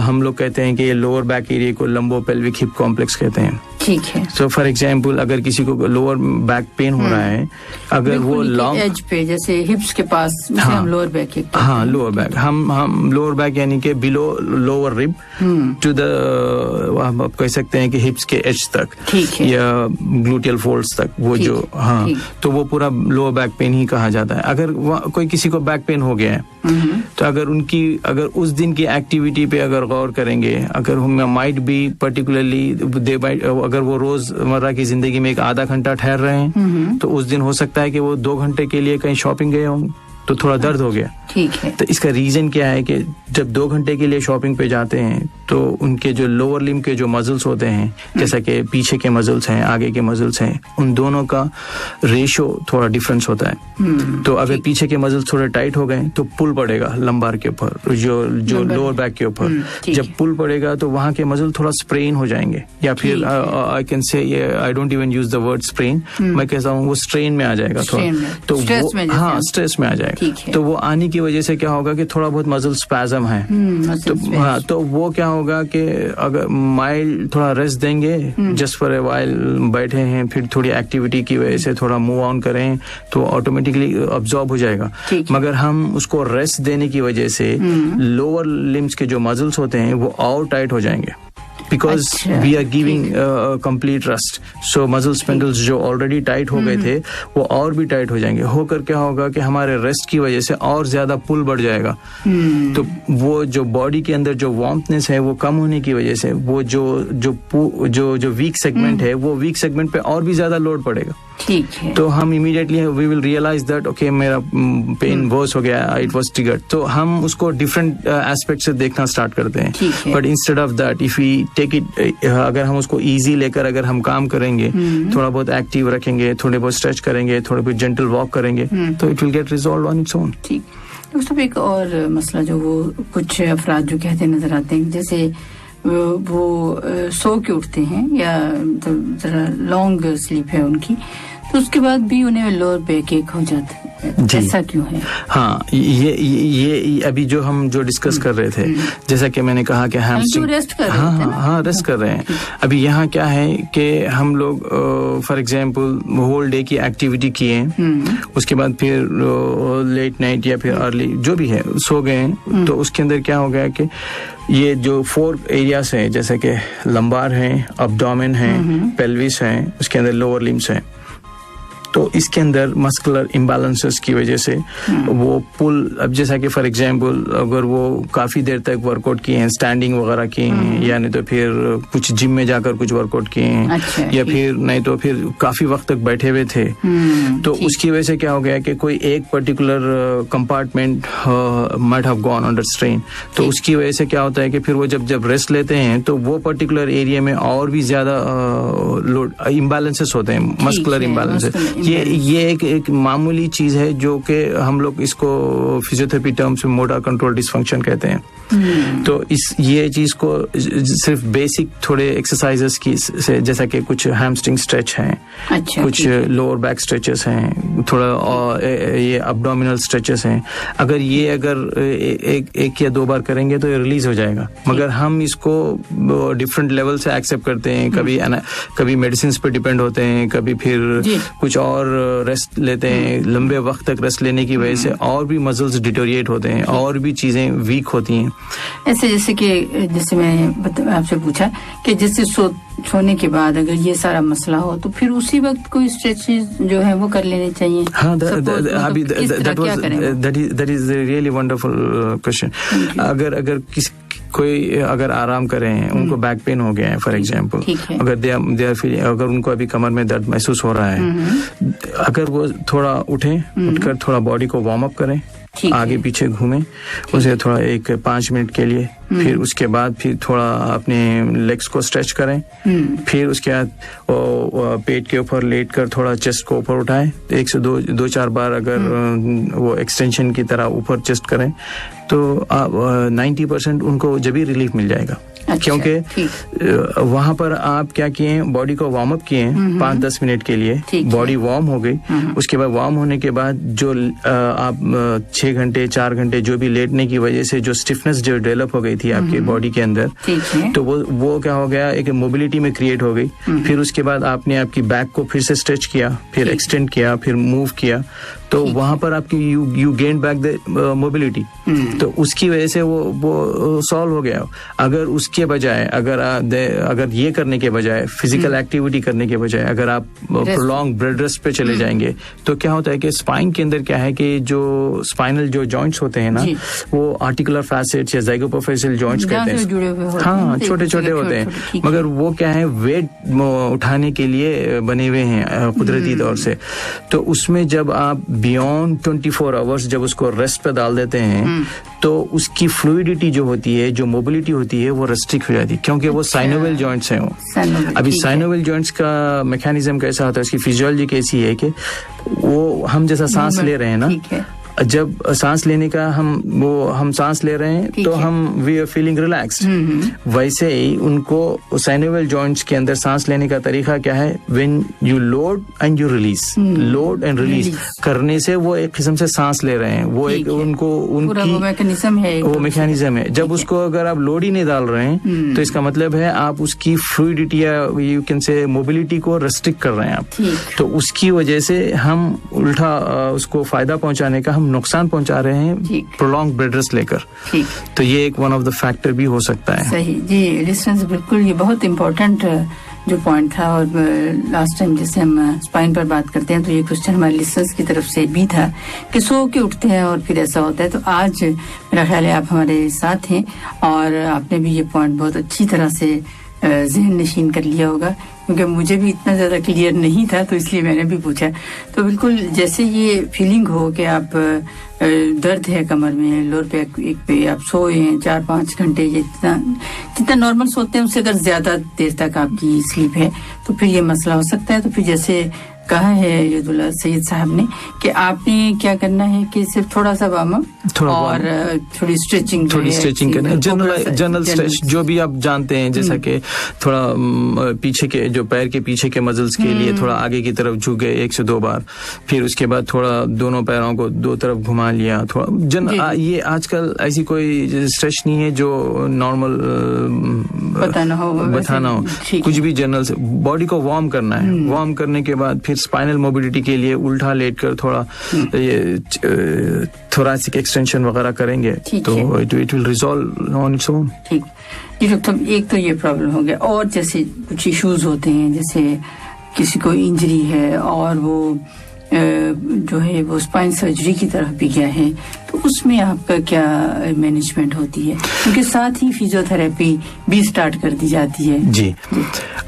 हम लोग कहते हैं कि लोअर बैक एरिया को लंबो पेल्विक हिप कॉम्प्लेक्स कहते हैं। ठीक है। सो फॉर एग्जाम्पल, अगर किसी को लोअर बैक पेन हो रहा है, अगर वो लॉन्ग एज पे, जैसे हिप्स के पास, हम लोअर बैक, हाँ लोअर बैक, हम लोअर बैक यानी कि below lower rib to the, हम कह सकते हैं कि हिप्स के एज तक, या ग्लूटियल फोल्ड्स तक, वो जो, हाँ, तो वो पूरा लोअर बैक पेन ही कहा जाता है। अगर कोई किसी को बैक पेन हो गया है, तो अगर उस दिन की एक्टिविटी पे अगर गौर करेंगे, अगर माइट बी पर्टिकुलरली अगर वो रोजमर्रा की जिंदगी में एक आधा घंटा ठहर रहे हैं, तो उस दिन हो सकता है कि वो 2 घंटे के लिए कहीं शॉपिंग गए होंगे, तो थोड़ा दर्द हो गया। ठीक है। तो इसका रीजन क्या है कि जब 2 घंटे के लिए शॉपिंग पे जाते हैं, तो उनके जो लोअर लिम्ब के जो मसल्स होते हैं, जैसा कि पीछे के मसल्स हैं, आगे के मसल्स हैं, उन दोनों का रेशो थोड़ा डिफरेंस होता है। तो अगर पीछे के मसल्स थोड़े टाइट हो गए, तो पुल पड़ेगा लंबार के ऊपर, जो लोअर बैक के ऊपर। जब पुल पड़ेगा, तो वहां के मसल थोड़ा स्प्रेन हो जाएंगे, या फिर I can say, I don't even use the word sprain, मैं कहता हूँ वो स्ट्रेन में आ जाएगा थोड़ा, तो हाँ स्ट्रेस में आ जाएगा। तो वो आने की वजह से क्या होगा कि थोड़ा बहुत मसल स्पैज़म है। तो वो क्या होगा कि अगर माइल्ड थोड़ा रेस्ट देंगे, जस्ट फॉर ए वाइल बैठे हैं, फिर थोड़ी एक्टिविटी की वजह से थोड़ा मूव ऑन करें तो ऑटोमेटिकली अब्जॉर्ब हो जाएगा। मगर हम उसको रेस्ट देने की वजह से लोअर लिम्स के जो मसल्स होते हैं वो और टाइट हो जाएंगे, because we are giving complete rest, so muscle spindles जो ऑलरेडी टाइट हो गए थे वो और भी टाइट हो जाएंगे। होकर क्या होगा कि हमारे रेस्ट की वजह से और ज्यादा पुल बढ़ जाएगा। तो वो जो बॉडी के अंदर जो वार्मनेस है वो कम होने की वजह से वो जो वीक सेगमेंट है वो वीक सेगमेंट पे और भी ज्यादा लोड पड़ेगा। ठीक है। तो हम immediately we will realise that okay मेरा पेन वर्स हो गया, इट वाज ट्रिगर्ड। तो हम उसको डिफरेंट एस्पेक्ट से देखना स्टार्ट करते हैं। But instead of that if we take it, अगर हम उसको इजी लेकर अगर हम काम करेंगे, थोड़ा बहुत एक्टिव रखेंगे, थोड़े बहुत स्ट्रेच करेंगे, थोड़े बहुत जेंटल वॉक करेंगे, तो it will get resolve on its own. ठीक। दोस्तों एक और मसला जो वो कुछ अफराद जो कहते नजर आते हैं, जैसे वो सो के उठते हैं या जरा लॉन्ग स्लीप है उनकी, तो उसके बाद भी उन्हें लोअर बैक एक हो जाता है, ऐसा क्यों है? हाँ, ये अभी जो हम जो डिस्कस कर रहे थे, जैसा कि मैंने कहा कि हैमस्ट्रिंग रेस्ट कर रहे हैं। हाँ, रेस्ट कर रहे हैं। अभी यहाँ क्या है कि हम लोग फॉर एग्जांपल होल डे की एक्टिविटी किए, उसके बाद फिर लेट नाइट या फिर अर्ली जो भी है सो गए, तो उसके अंदर क्या हो गया कि ये जो 4 एरियाज हैं, जैसे कि लंबार है, अब्डोमेन है, पेल्विस है, उसके अंदर लोअर लिम्स है, तो इसके अंदर मस्कुलर इम्बैलेंसेस की वजह से वो पुल, अब जैसा कि फॉर एग्जांपल अगर वो काफ़ी देर तक वर्कआउट किए हैं, स्टैंडिंग वगैरह किए हैं, या नहीं तो फिर कुछ जिम में जाकर कुछ वर्कआउट किए हैं, या फिर नहीं तो फिर काफ़ी वक्त तक बैठे हुए थे, तो उसकी वजह से क्या हो गया कि कोई एक particular compartment might have gone under strain. तो उसकी वजह से क्या होता है कि फिर वो जब रेस्ट लेते हैं तो वो पर्टिकुलर एरिया में और भी ज़्यादा लोड इम्बैलेंसेस होते हैं, मस्कुलर इम्बैलेंसेस। ये एक मामूली चीज है जो कि हम लोग इसको फिजियोथेरेपी टर्म्स में मोटर कंट्रोल डिसफंक्शन कहते हैं। तो ये चीज को सिर्फ बेसिक थोड़े एक्सरसाइजेस की से, जैसा कि कुछ हैमस्ट्रिंग स्ट्रेच हैं, कुछ लोअर बैक स्ट्रेचेस हैं, थोड़ा ये अब्डोमिनल स्ट्रेचेस हैं, अगर एक या 2 बार करेंगे तो ये रिलीज हो जाएगा। मगर हम इसको डिफरेंट लेवल से एक्सेप्ट करते हैं, कभी मेडिसिन पे डिपेंड होते हैं, कभी फिर कुछ और रेस्ट लेते हैं, लंबे वक्त तक रेस्ट लेने की वजह से और भी मसल्स डिटोरिएट होते हैं, और भी चीजें वीक होती हैं। ऐसे जैसे मैं आपसे पूछा कि जैसे सोने के बाद अगर ये सारा मसला हो तो फिर उसी वक्त कोई स्ट्रेचेस जो है वो कर लेने चाहिए। हाँ, that is really wonderful question. अगर कोई आराम कर रहे हैं, उनको बैक पेन हो गया है फॉर एग्जांपल, अगर दे आर फीलिंग, अगर उनको अभी कमर में दर्द महसूस हो रहा है, अगर वो थोड़ा उठकर थोड़ा बॉडी को वार्म अप करें, आगे पीछे घूमें, उसे थोड़ा 5 मिनट के लिए, फिर उसके बाद फिर थोड़ा अपने लेग्स को स्ट्रेच करें, फिर उसके बाद पेट के ऊपर लेट कर थोड़ा चेस्ट को ऊपर उठाएं, 1 से 2-4 बार अगर वो एक्सटेंशन की तरह ऊपर चेस्ट करें तो 90% उनको जब भी रिलीफ मिल जाएगा। क्योंकि वहां पर आप क्या किए, बॉडी को वार्म अप किए 5-10 मिनट के लिए, बॉडी वार्म हो गई, उसके बाद वार्म होने के बाद जो आप 6 घंटे 4 घंटे जो भी लेटने की वजह से जो स्टिफनेस जो डेवलप हो गई थी आपके बॉडी के अंदर, तो वो क्या हो गया, एक मोबिलिटी में क्रिएट हो गई। फिर उसके बाद आपने आपकी बैक को फिर से स्ट्रेच किया, फिर एक्सटेंड किया, फिर मूव किया, तो वहां पर आपकी you gain back the mobility, तो उसकी वजह से वो सॉल्व हो गया। अगर उसके बजाय अगर ये करने के बजाय, फिजिकल एक्टिविटी करने के बजाय अगर आप प्रोलॉन्ग बेड रेस्ट पे चले जाएंगे, तो क्या होता है कि स्पाइन के अंदर क्या है कि जो स्पाइनल जो जॉइंट्स होते हैं ना, वो आर्टिकुलर फैसेट्स या ज़ाइगोपोफेशियल जॉइंट्स कहते हैं, हाँ, छोटे छोटे होते हैं, मगर वो क्या है, वेट उठाने के लिए बने हुए हैं कुदरती तौर से। तो उसमें जब आप बियॉन्ड 24 आवर्स जब उसको रेस्ट पे डाल देते हैं, तो उसकी फ्लूइडिटी जो होती है, जो मोबिलिटी होती है, वो रेस्ट्रिक्ट हो जाती है, क्योंकि वो साइनोवियल जॉइंट्स हैं। अभी साइनोवियल जॉइंट्स का मैकेनिज्म कैसा होता है, उसकी फिजियोलॉजी कैसी है कि वो हम जैसा सांस ले रहे हैं ना, जब सांस लेने का हम सांस ले रहे हैं तो हम वी आर फीलिंग रिलैक्स्ड, वैसे ही उनको साइनोवियल जॉइंट्स के अंदर सांस लेने का तरीका क्या है, when you load and you release, load and release करने से वो एक किस्म से सांस ले रहे हैं, वो एक उनको उनकी वो मैकेनिज्म है। जब उसको अगर आप लोड ही नहीं डाल रहे हैं तो इसका मतलब है आप उसकी फ्लूइडिटी या यू कैन से मोबिलिटी को रेस्ट्रिक्ट कर रहे हैं आप, तो उसकी वजह से हम उल्टा उसको फायदा पहुंचाने का हम नुकसान पहुंचा रहे हैं प्रोलॉन्ग बेड रेस्ट लेकर। तो ये एक वन ऑफ द फैक्टर भी हो सकता है। सही जी लिसनर्स, बिल्कुल ये बहुत इम्पोर्टेंट जो पॉइंट था। और लास्ट टाइम जैसे हम स्पाइन पर बात करते हैं तो ये क्वेश्चन हमारे लिसनर्स की तरफ से भी था कि सो के उठते हैं और फिर ऐसा होता है। तो आज मेरा ख्याल है आप हमारे साथ हैं और आपने भी ये पॉइंट बहुत अच्छी तरह से ज़हन नशीन कर लिया होगा, क्योंकि मुझे भी इतना ज़्यादा क्लियर नहीं था तो इसलिए मैंने भी पूछा। तो बिल्कुल जैसे ये फीलिंग हो कि आप दर्द है कमर में, लोअर बैक पे आप सोए हैं 4-5 घंटे, जितना नॉर्मल सोते हैं उससे अगर ज़्यादा देर तक आपकी स्लीप है तो फिर ये मसला हो सकता है। तो फिर जैसे कहा है यदुल्ला सैयद साहब ने कि आपने क्या करना है कि सिर्फ थोड़ा सा वार्म अप और थोड़ी स्ट्रेचिंग करना है, जनरल स्ट्रेच जो भी आप जानते हैं, जैसा कि थोड़ा पीछे के जो पैर के पीछे के मसल्स के लिए थोड़ा आगे की तरफ झुक गए 1 से 2 बार, फिर उसके बाद थोड़ा दोनों पैरों को 2 तरफ घुमा लिया थोड़ा। ये आजकल ऐसी कोई स्ट्रेच नहीं है जो नॉर्मल बताना हो, कुछ भी जनरल से बॉडी को वार्म करना है। वार्म करने के बाद फिर स्पाइनल मोबिलिटी के लिए उल्टा लेटकर थोड़ा ये थोरासिक एक्सटेंशन वगैरह करेंगे तो it will resolve on its own. ठीक जी डॉक्टर, एक तो ये प्रॉब्लम हो गया, और जैसे कुछ इश्यूज होते हैं, जैसे किसी को इंजरी है और वो जो है वो स्पाइन सर्जरी की तरफ भी गया है, तो उसमें आपका क्या मैनेजमेंट होती है? क्योंकि साथ ही फिजियोथेरेपी भी स्टार्ट कर दी जाती है। जी।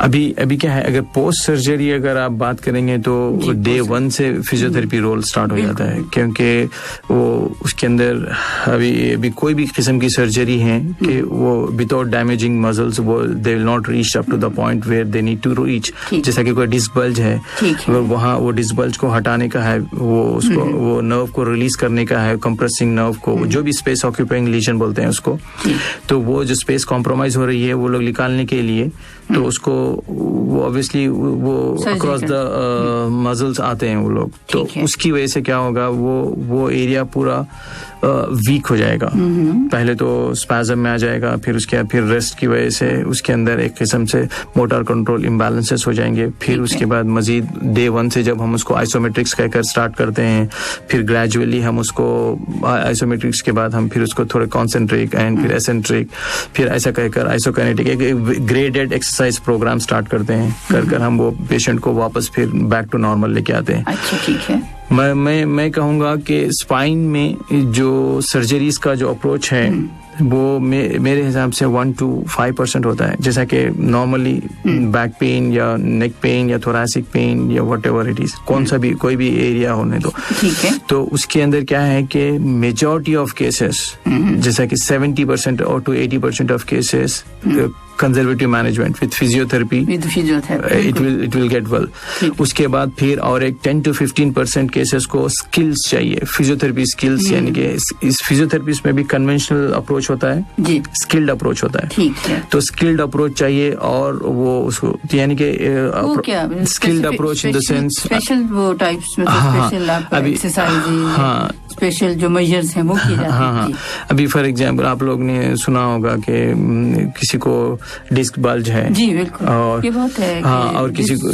अभी क्या है, अगर पोस्ट सर्जरी अगर आप बात करेंगे तो डे 1 से फिजियोथेरेपी रोल स्टार्ट हो जाता है, क्योंकि वो उसके अंदर अभी कोई भी किस्म की सर्जरी है कि वो विदाउट डैमेजिंग मसल्स वो they will not reach up to the point where they need to reach. जैसा कि कोई डिस्क बल्ज है, वहाँ वो डिस्क बल्ज को हटाने का है, वो उसको वो नर्व को रिलीज करने का है, कंप्रेसिंग नर्व को, जो भी स्पेस ऑक्यूपाइंग लीजन बोलते हैं उसको, तो वो जो स्पेस कॉम्प्रोमाइज हो रही है वो लोग निकालने के लिए तो उसको वो ऑब्वियससली वो अक्रॉस द मसल्स आते हैं वो लोग, तो उसकी वजह से क्या होगा, वो एरिया पूरा वीक हो जाएगा। पहले तो स्पैज़म में आ जाएगा, फिर उसके बाद फिर रेस्ट की वजह से उसके अंदर एक किस्म से मोटर कंट्रोल इम्बैलेंसेस हो जाएंगे। फिर उसके बाद मजीद डे 1 से जब हम उसको आइसोमेट्रिक्स कहकर स्टार्ट करते हैं, फिर ग्रेजुअली हम उसको आइसोमेट्रिक्स के बाद हम फिर उसको थोड़े कॉन्सेंट्रिक एंड फिर एसेंट्रिक, फिर ऐसा कहकर आइसोकाइनेटिक एक ग्रेडेड एक्सरसाइज प्रोग्राम स्टार्ट करते हैं, कर हम वो पेशेंट को वापस फिर बैक टू नॉर्मल लेके आते हैं। अच्छा, ठीक है। मैं कहूँगा कि स्पाइन में जो सर्जरीज का जो अप्रोच है वो मेरे हिसाब से 1 to 5% होता है। जैसा कि नॉर्मली बैक पेन या नेक पेन या थोरैसिक पेन या व्हाटएवर इट इज, कौन सा भी कोई भी एरिया होने दो, ठीक है, तो उसके अंदर क्या है कि मेजॉरिटी ऑफ केसेस जैसा कि 70% और to 80% of cases conservative management with physiotherapy it will get well. उसके बाद फिर और एक 10 to 15% केसेस को स्किल्स चाहिए, फिजियोथेरेपी स्किल्स, यानी कि इस फिजियोथेरेपिस्ट में भी कन्वेंशनल अप्रोच होता है जी, स्किल्ड अप्रोच होता है, ठीक है, तो स्किल्ड अप्रोच चाहिए। और वो उसको यानी कि skilled approach in the sense special वो टाइप्स में स्पेशल अभी स्पेशल जो मेजर्स हैं वो किए जाते हैं। हाँ, अभी फॉर एग्जांपल आप लोग ने सुना होगा कि किसी को डिस्क बल्ज है, जी बिल्कुल, और ये बहुत है, हाँ, और किसी को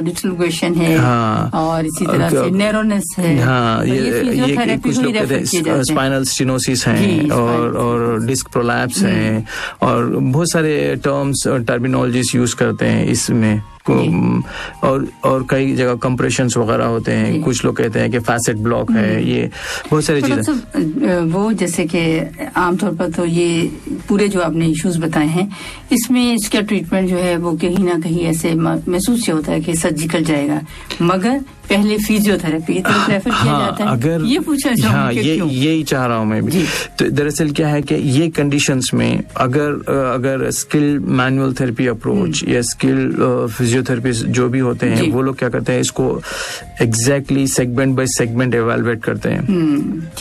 डिसलोकेशन है, हाँ, और इसी तरह से नैरोनेस है, हाँ, ये कुछ लोग कहते हैं स्पाइनल स्टेनोसिस है और डिस्क प्रोलैप्स है, और बहुत सारे टर्म्स और टर्मिनोलॉजीज यूज करते हैं इसमें, और कई जगह कंप्रेशंस वगैरह होते हैं, कुछ लोग कहते हैं कि फैसेट ब्लॉक है, ये बहुत सारी चीजें। वो जैसे कि आमतौर पर तो ये पूरे जो आपने इश्यूज बताए हैं, इसमें इसका ट्रीटमेंट जो है वो कहीं ना कहीं ऐसे महसूस होता है कि सर्जिकल जाएगा, मगर पहले फिजियोथेरेपी की तरफ रेफर किया जाता है। अगर ये पूछना चाहूँगी, यही चाह रहा हूँ मैं भी। तो दरअसल क्या है कि ये कंडीशंस में अगर स्किल मैनुअल थेरेपी अप्रोच या स्किल फिजियोथेरेपिस्ट जो भी होते हैं वो लोग क्या करते हैं, इसको exactly segment by segment evaluate करते हैं।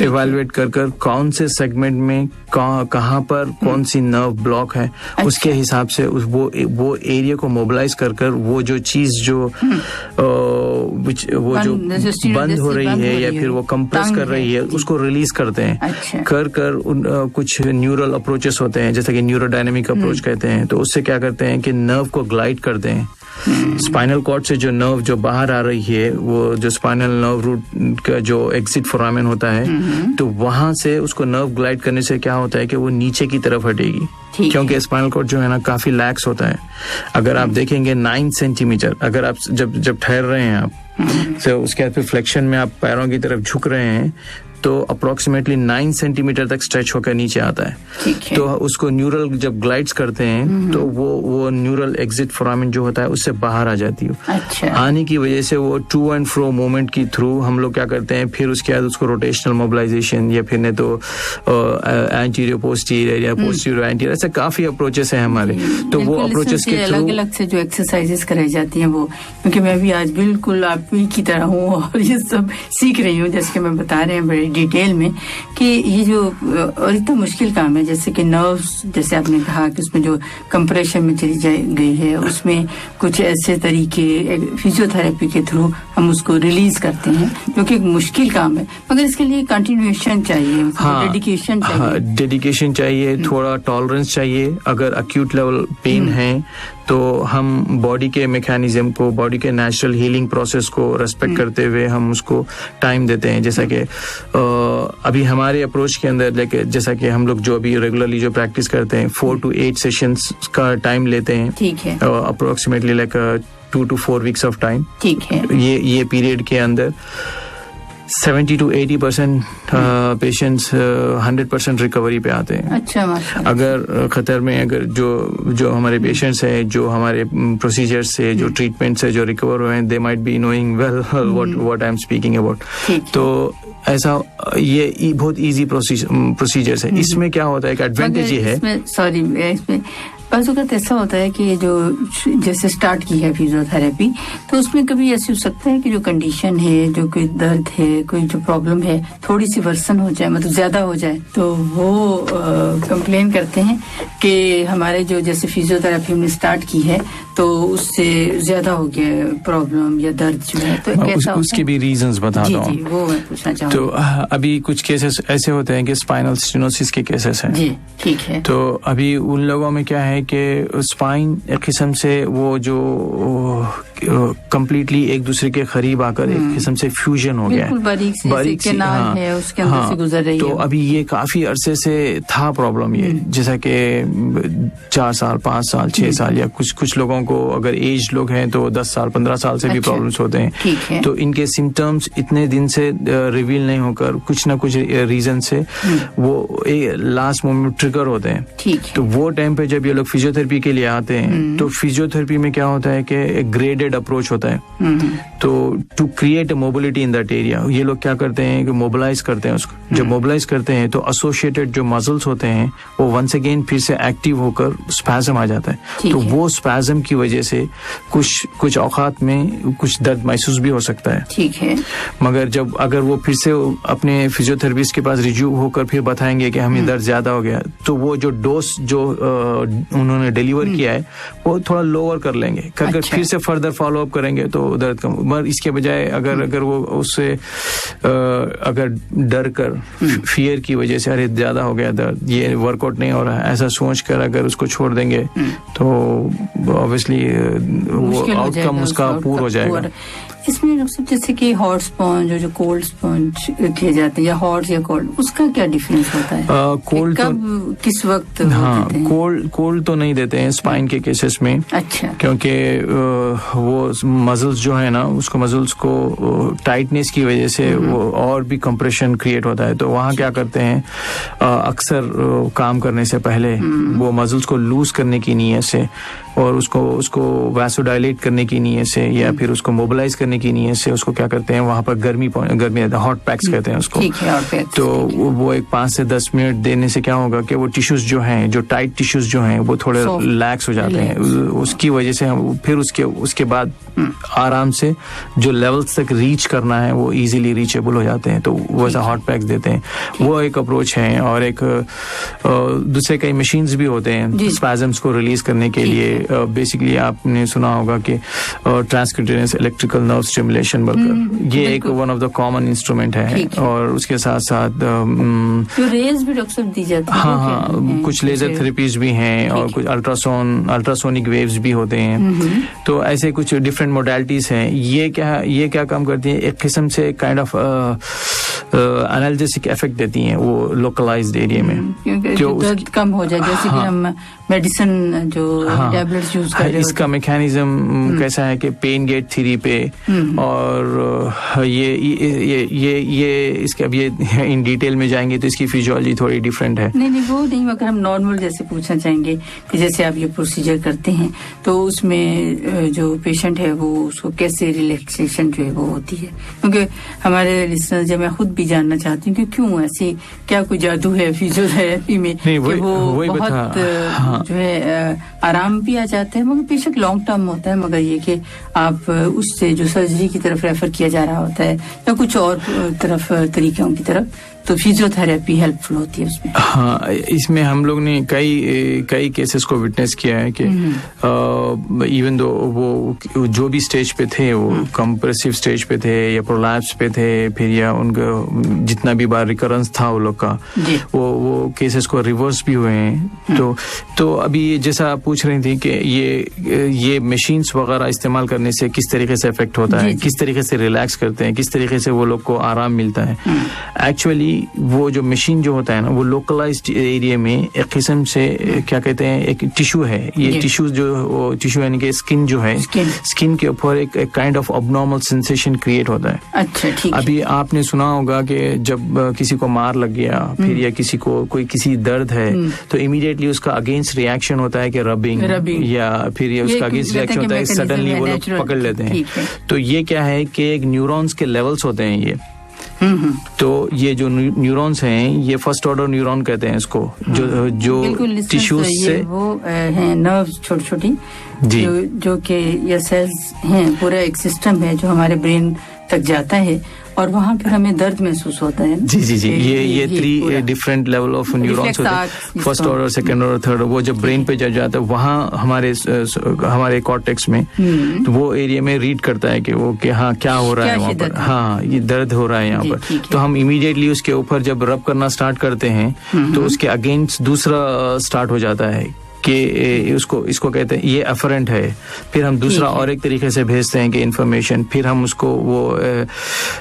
एवेलुएट कर कौन से सेगमेंट में कहाँ पर कौन सी नर्व ब्लॉक है, उसके हिसाब से वो एरिया को मोबिलाइज कर वो जो चीज जो वो जो बंद हो रही है या फिर वो कंप्रेस कर रही है उसको रिलीज करते हैं। अच्छा। कर कुछ न्यूरल अप्रोचेस होते हैं जैसे कि न्यूरोडायनेमिक अप्रोच कहते हैं, तो उससे क्या करते हैं कि नर्व को ग्लाइड करते हैं। स्पाइनल कॉर्ड से जो नर्व जो बाहर आ रही है, वो जो स्पाइनल नर्व रूट का जो एग्जिट फोरामेन होता है, तो वहां से उसको नर्व ग्लाइड करने से क्या होता है कि वो नीचे की तरफ हटेगी, क्योंकि स्पाइनल कॉर्ड जो है ना काफी लैक्स होता है। अगर आप देखेंगे 9 सेंटीमीटर, अगर आप जब ठहर रहे हैं आप, तो उसके बाद फिर फ्लेक्शन में आप पैरों की तरफ झुक रहे हैं, तो अप्रोक्सीमेटली 9 सेंटीमीटर तक स्ट्रेच होकर नीचे आता है। तो उसको न्यूरल जब ग्लाइड्स करते हैं तो वो न्यूरल एग्जिट फोरामेन जो होता है उससे बाहर आ जाती है। अच्छा। आने की वजह से वो टू एंड फ्रो मूवमेंट की थ्रू हम लोग क्या करते हैं, फिर उसके बाद उसको रोटेशनल मोबिलाइजेशन या फिर नहीं तो एंटीरियर पोस्टीरियर या पोस्टीरियर एंटीरियर, ऐसे काफी अप्रोचेस हैं हमारे। तो वो अप्रोचेस के थ्रू अलग अलग से जो एक्सरसाइजेस कराई जाती हैं वो, क्योंकि मैं भी आज बिल्कुल आप ही की तरह हूँ और ये सब सीख रही हूँ, जैसे कि मैं बता रहे हैं बड़े डिटेल में कि ये जो और इतना मुश्किल काम है, जैसे कि नर्व्स, जैसे आपने कहा कि उसमें जो कंप्रेशन में चली गई है, उसमें कुछ ऐसे तरीके फिजियोथेरेपी के थ्रू हम उसको रिलीज करते हैं, जो कि एक मुश्किल काम है, मगर इसके लिए कंटिन्यूएशन चाहिए, डेडिकेशन चाहिए। डेडिकेशन चाहिए, थोड़ा टॉलरेंस चाहिए। अगर अक्यूट लेवल पेन है तो हम बॉडी के मैकेनिज्म को, बॉडी के नेचुरल हीलिंग प्रोसेस को रेस्पेक्ट करते हुए हम उसको टाइम देते हैं। जैसा कि अभी हमारे अप्रोच के अंदर लेके, जैसा कि हम लोग जो अभी रेगुलरली जो प्रैक्टिस करते हैं 4 to 8 सेशंस का टाइम लेते हैं। ठीक है। Approximately like 2 to 4 weeks of time. ठीक है। ये पीरियड के अंदर 70 to 80% पेशेंट्स 100% रिकवरी पे आते हैं। अच्छा, माशाल्लाह। अगर खतर में अगर जो हमारे पेशेंट्स हैं, जो हमारे प्रोसीजर से, जो ट्रीटमेंट से जो रिकवर हुए हैं, they might be knowing well what I am speaking about. तो ऐसा ये बहुत इजी प्रोसीजर है। इसमें क्या होता है कि एडवांटेज ये है, सॉरी इसमें बस वक्त ऐसा होता है कि जो जैसे स्टार्ट की है फिजियोथेरेपी, तो उसमें कभी ऐसे हो सकता है कि जो कंडीशन है, जो कोई दर्द है, कोई जो प्रॉब्लम है, थोड़ी सी वर्सन हो जाए, मतलब ज्यादा हो जाए, तो वो कंप्लेन करते हैं कि हमारे जो जैसे फिजियोथेरेपी हमने स्टार्ट की है तो उससे ज्यादा हो गया प्रॉब्लम या दर्द जो है, तो कैसा उसके भी रीजंस बता दो। जी, वो मैं पूछना चाहूँगा। तो अभी कुछ केसेस ऐसे होते हैं कि स्पाइनल स्टेनोसिस के केसेस हैं। जी, ठीक है। तो अभी उन लोगों में क्या है कि स्पाइन एक किस्म से वो जो कंप्लीटली एक दूसरे के करीब आकर एक किस्म से फ्यूजन हो गया है, बारीक से केनाल है उसके अंदर से गुजर रही है। तो अभी ये काफी अरसे से था प्रॉब्लम ये, जैसा कि 4 साल 5 साल 6 साल या कुछ लोगों को अगर एज लोग हैं तो 10 साल 15 साल से भी प्रॉब्लम्स होते हैं। तो इनके सिम्टम्स इतने दिन से रिवील नहीं होकर कुछ ना कुछ रीजन से वो लास्ट मोमेंट ट्रिगर होते हैं। तो वो टाइम पे जब ये लोग फिजियोथेरेपी के लिए आते हैं, तो फिजियोथेरेपी में क्या होता है कि ग्रेडेड अप्रोच होता है। तो to create mobility in that area, ये लोग क्या करते हैं कि मोबिलाइज करते हैं उसको। जब मोबिलाइज करते हैं तो एसोसिएटेड जो मसल्स होते हैं वो वंस अगेन फिर से एक्टिव होकर स्पैज्म आ जाता है। तो वो स्पैज्म की वजह से कुछ औकात में कुछ दर्द महसूस भी हो सकता है। ठीक है। मगर अगर वो फिर से अपने फिजियोथेरेपिस्ट के पास रिज्यू होकर फिर बताएंगे कि हमें दर्द ज्यादा हो गया, तो वो जो डोज जो उन्होंने डिलीवर किया है वो थोड़ा लोअर कर लेंगे। अगर फिर से फर्दर फॉलो अप करेंगे तो दर्द कम। मगर इसके बजाय अगर वो उससे अगर डर कर फियर की वजह से अरे ज्यादा हो गया दर्द, ये वर्कआउट नहीं हो रहा है, ऐसा सोच कर अगर उसको छोड़ देंगे तो ऑब्वियसली वो आउटकम उसका पूरा हो जाएगा। इसमें जैसे कि हॉट स्पॉन्ज और जो कोल्ड स्पॉन्ज किए जाते हैं, या हॉट या कोल्ड, उसका क्या डिफरेंस होता है? कोल्ड कब किस वक्त? हाँ, कोल्ड तो नहीं देते हैं स्पाइन के केसेस में। अच्छा। क्योंकि वो मसल्स जो है ना, उसको मसल्स को टाइटनेस की वजह से वो और भी कंप्रेशन क्रिएट होता है। तो वहाँ क्या करते हैं, अक्सर काम करने से पहले वो मसल्स को लूज करने की नीयत से और उसको वैसोडाइलेट करने की नीयत से या फिर उसको मोबिलाइज करने की नीयत से उसको क्या करते हैं, वहां पर गर्मी हॉट पैक्स कहते हैं उसको। तो वो एक 5 से 10 मिनट देने से क्या होगा कि वो टिश्यूज जो हैं, जो टाइट टिश्यूज जो हैं, वो थोड़े रिलैक्स हो जाते हैं। उसकी वजह से हम फिर उसके बाद आराम से जो लेवल्स तक रीच करना है वो इजीली रीचेबल हो जाते हैं। तो वैसा हॉट पैक्स देते हैं, वो एक अप्रोच है। और एक दूसरे कई मशीन्स भी होते हैं स्पैजम्स को रिलीज करने के लिए। बेसिकली आपने सुना होगा कि ट्रांसक्यूटेनियस इलेक्ट्रिकल नर्व स्टिमुलेशन बोलकर, ये एक one of the common instrument है। और उसके साथ साथ रेज भी डॉक्टर दी जाती है। हाँ, कुछ लेजर थेरेपीज भी हैं और कुछ अल्ट्रासोनिक वेव्स भी होते हैं। तो ऐसे कुछ डिफरेंट मोडालिटीज हैं। ये क्या काम करती है, एक किस्म से काइंड ऑफ एनाल्जेसिक इफेक्ट देती हैं वो लोकलाइज्ड एरिया में, जो दर्द कम हो जाए। जैसे कि हम मेडिसिन जो टैबलेट्स यूज कर रहे हैं, इसका मैकेनिज्म कैसा है कि पेन गेट थ्योरी पे, और ये इसके अब ये इन डिटेल में जाएंगे तो इसकी फिजियोलॉजी थोड़ी डिफरेंट है। नहीं वो नहीं, अगर हम नॉर्मल जैसे पूछना चाहेंगे कि जैसे आप ये प्रोसीजर करते हैं तो उसमें जो पेशेंट है वो उसको कैसे रिलैक्सेशन जो है वो होती है, क्योंकि हमारे लिसनर्स, जब मैं खुद भी जानना चाहती हूँ कि क्यों ऐसे, क्या कोई जादू है फिजियोथेरेपी में कि वो बहुत जो है आराम भी आ जाता है, मगर बेशक लॉन्ग टर्म होता है, मगर ये कि आप उससे जो सर्जरी की तरफ रेफर किया जा रहा होता है या कुछ और तरफ तरीकों की तरफ, तो फिजियोथेरेपी हेल्पफुल होती है उसमें। हाँ, इसमें हम लोग ने कई केसेस को विटनेस किया है कि इवन दो वो जो भी स्टेज पे थे, वो कंप्रेसिव स्टेज पे थे या प्रोलैप्स पे थे, फिर या उनका जितना भी बार रिकरेंस था वो लोग का, वो केसेस को रिवर्स भी हुए हैं। तो अभी जैसा आप पूछ रही थी कि ये मशीन्स वगैरह इस्तेमाल करने से किस तरीके से इफेक्ट होता है, किस तरीके से रिलैक्स करते हैं, किस तरीके से वो लोग को आराम मिलता है। एक्चुअली वो जो मशीन जो होता है ना, वो लोकलाइज्ड एरिया में एक किस्म से क्या कहते हैं, एक टिश्यू है। ये टिश्यू यानी कि स्किन जो है, स्किन के ऊपर एक kind of abnormal sensation create होता है। अच्छा, ठीक है। अभी आपने सुना होगा कि जब किसी को मार लग गया, फिर या किसी दर्द है, तो इमीडिएटली उसका अगेंस्ट रिएक्शन होता है कि रबिंग या फिर ये उसका अगेंस्ट रिएक्शन होता है, सडनली वो लोग पकड़ लेते हैं। तो ये क्या है कि एक न्यूरॉन्स के लेवल्स होते हैं ये। तो ये जो न्यूरॉन्स हैं, ये फर्स्ट ऑर्डर न्यूरॉन कहते हैं इसको, जो टिश्यूज से वो हैं नर्व्स छोटी जो कि ये सेल्स हैं, पूरा एक सिस्टम है जो हमारे ब्रेन तक जाता है और वहाँ फिर हमें दर्द महसूस होता है। जी। ये 3 डिफरेंट लेवल ऑफ न्यूरॉन्स होते हैं, first order, second order, third. वो जब ब्रेन पे जाता है, वहाँ हमारे कॉर्टेक्स में, तो वो एरिया में रीड करता है कि हाँ क्या हो रहा है वहाँ पर, हाँ ये दर्द हो रहा है यहाँ पर। तो हम इमीडिएटली उसके ऊपर जब रब करना स्टार्ट करते हैं तो उसके अगेंस्ट दूसरा स्टार्ट हो जाता है कि इसको कहते हैं ये अफरेंट है। फिर हम दूसरा और एक तरीके से भेजते हैं कि इन्फॉर्मेशन, फिर हम उसको वो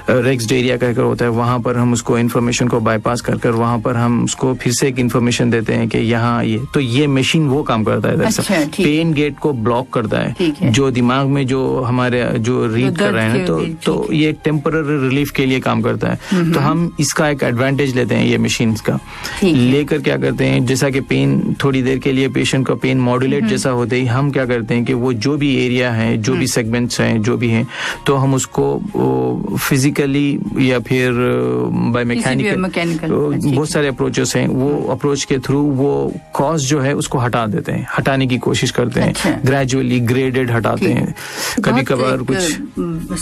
रेक्स्ड एरिया कहकर होता है, वहाँ पर हम उसको इन्फॉर्मेशन को बाईपास कर वहाँ पर हम उसको फिर से एक इन्फॉर्मेशन देते हैं कि यहाँ ये। तो ये मशीन वो काम करता है, अच्छा, पेन गेट को ब्लॉक करता है, जो दिमाग में जो हमारे जो रीड कर रहे हैं, तो ये टेम्पररी रिलीफ के लिए काम करता है। तो हम इसका एक एडवांटेज लेते हैं ये मशीन का, लेकर क्या करते हैं, जैसा कि पेन थोड़ी देर के लिए पेशेंट का पेन मॉड्यूलेट जैसा होते ही हम क्या करते हैं कि वो जो भी एरिया है, जो भी सेगमेंट्स हैं, जो भी हैं, तो हम उसको फिजिकली या फिर बाय मैकेनिकल बहुत सारे अप्रोचेस हैं, वो अप्रोच के थ्रू वो कॉज जो है उसको हटा देते हैं, हटाने की कोशिश करते हैं, ग्रेजुअली ग्रेडेड हटाते हैं। कभी कभार कुछ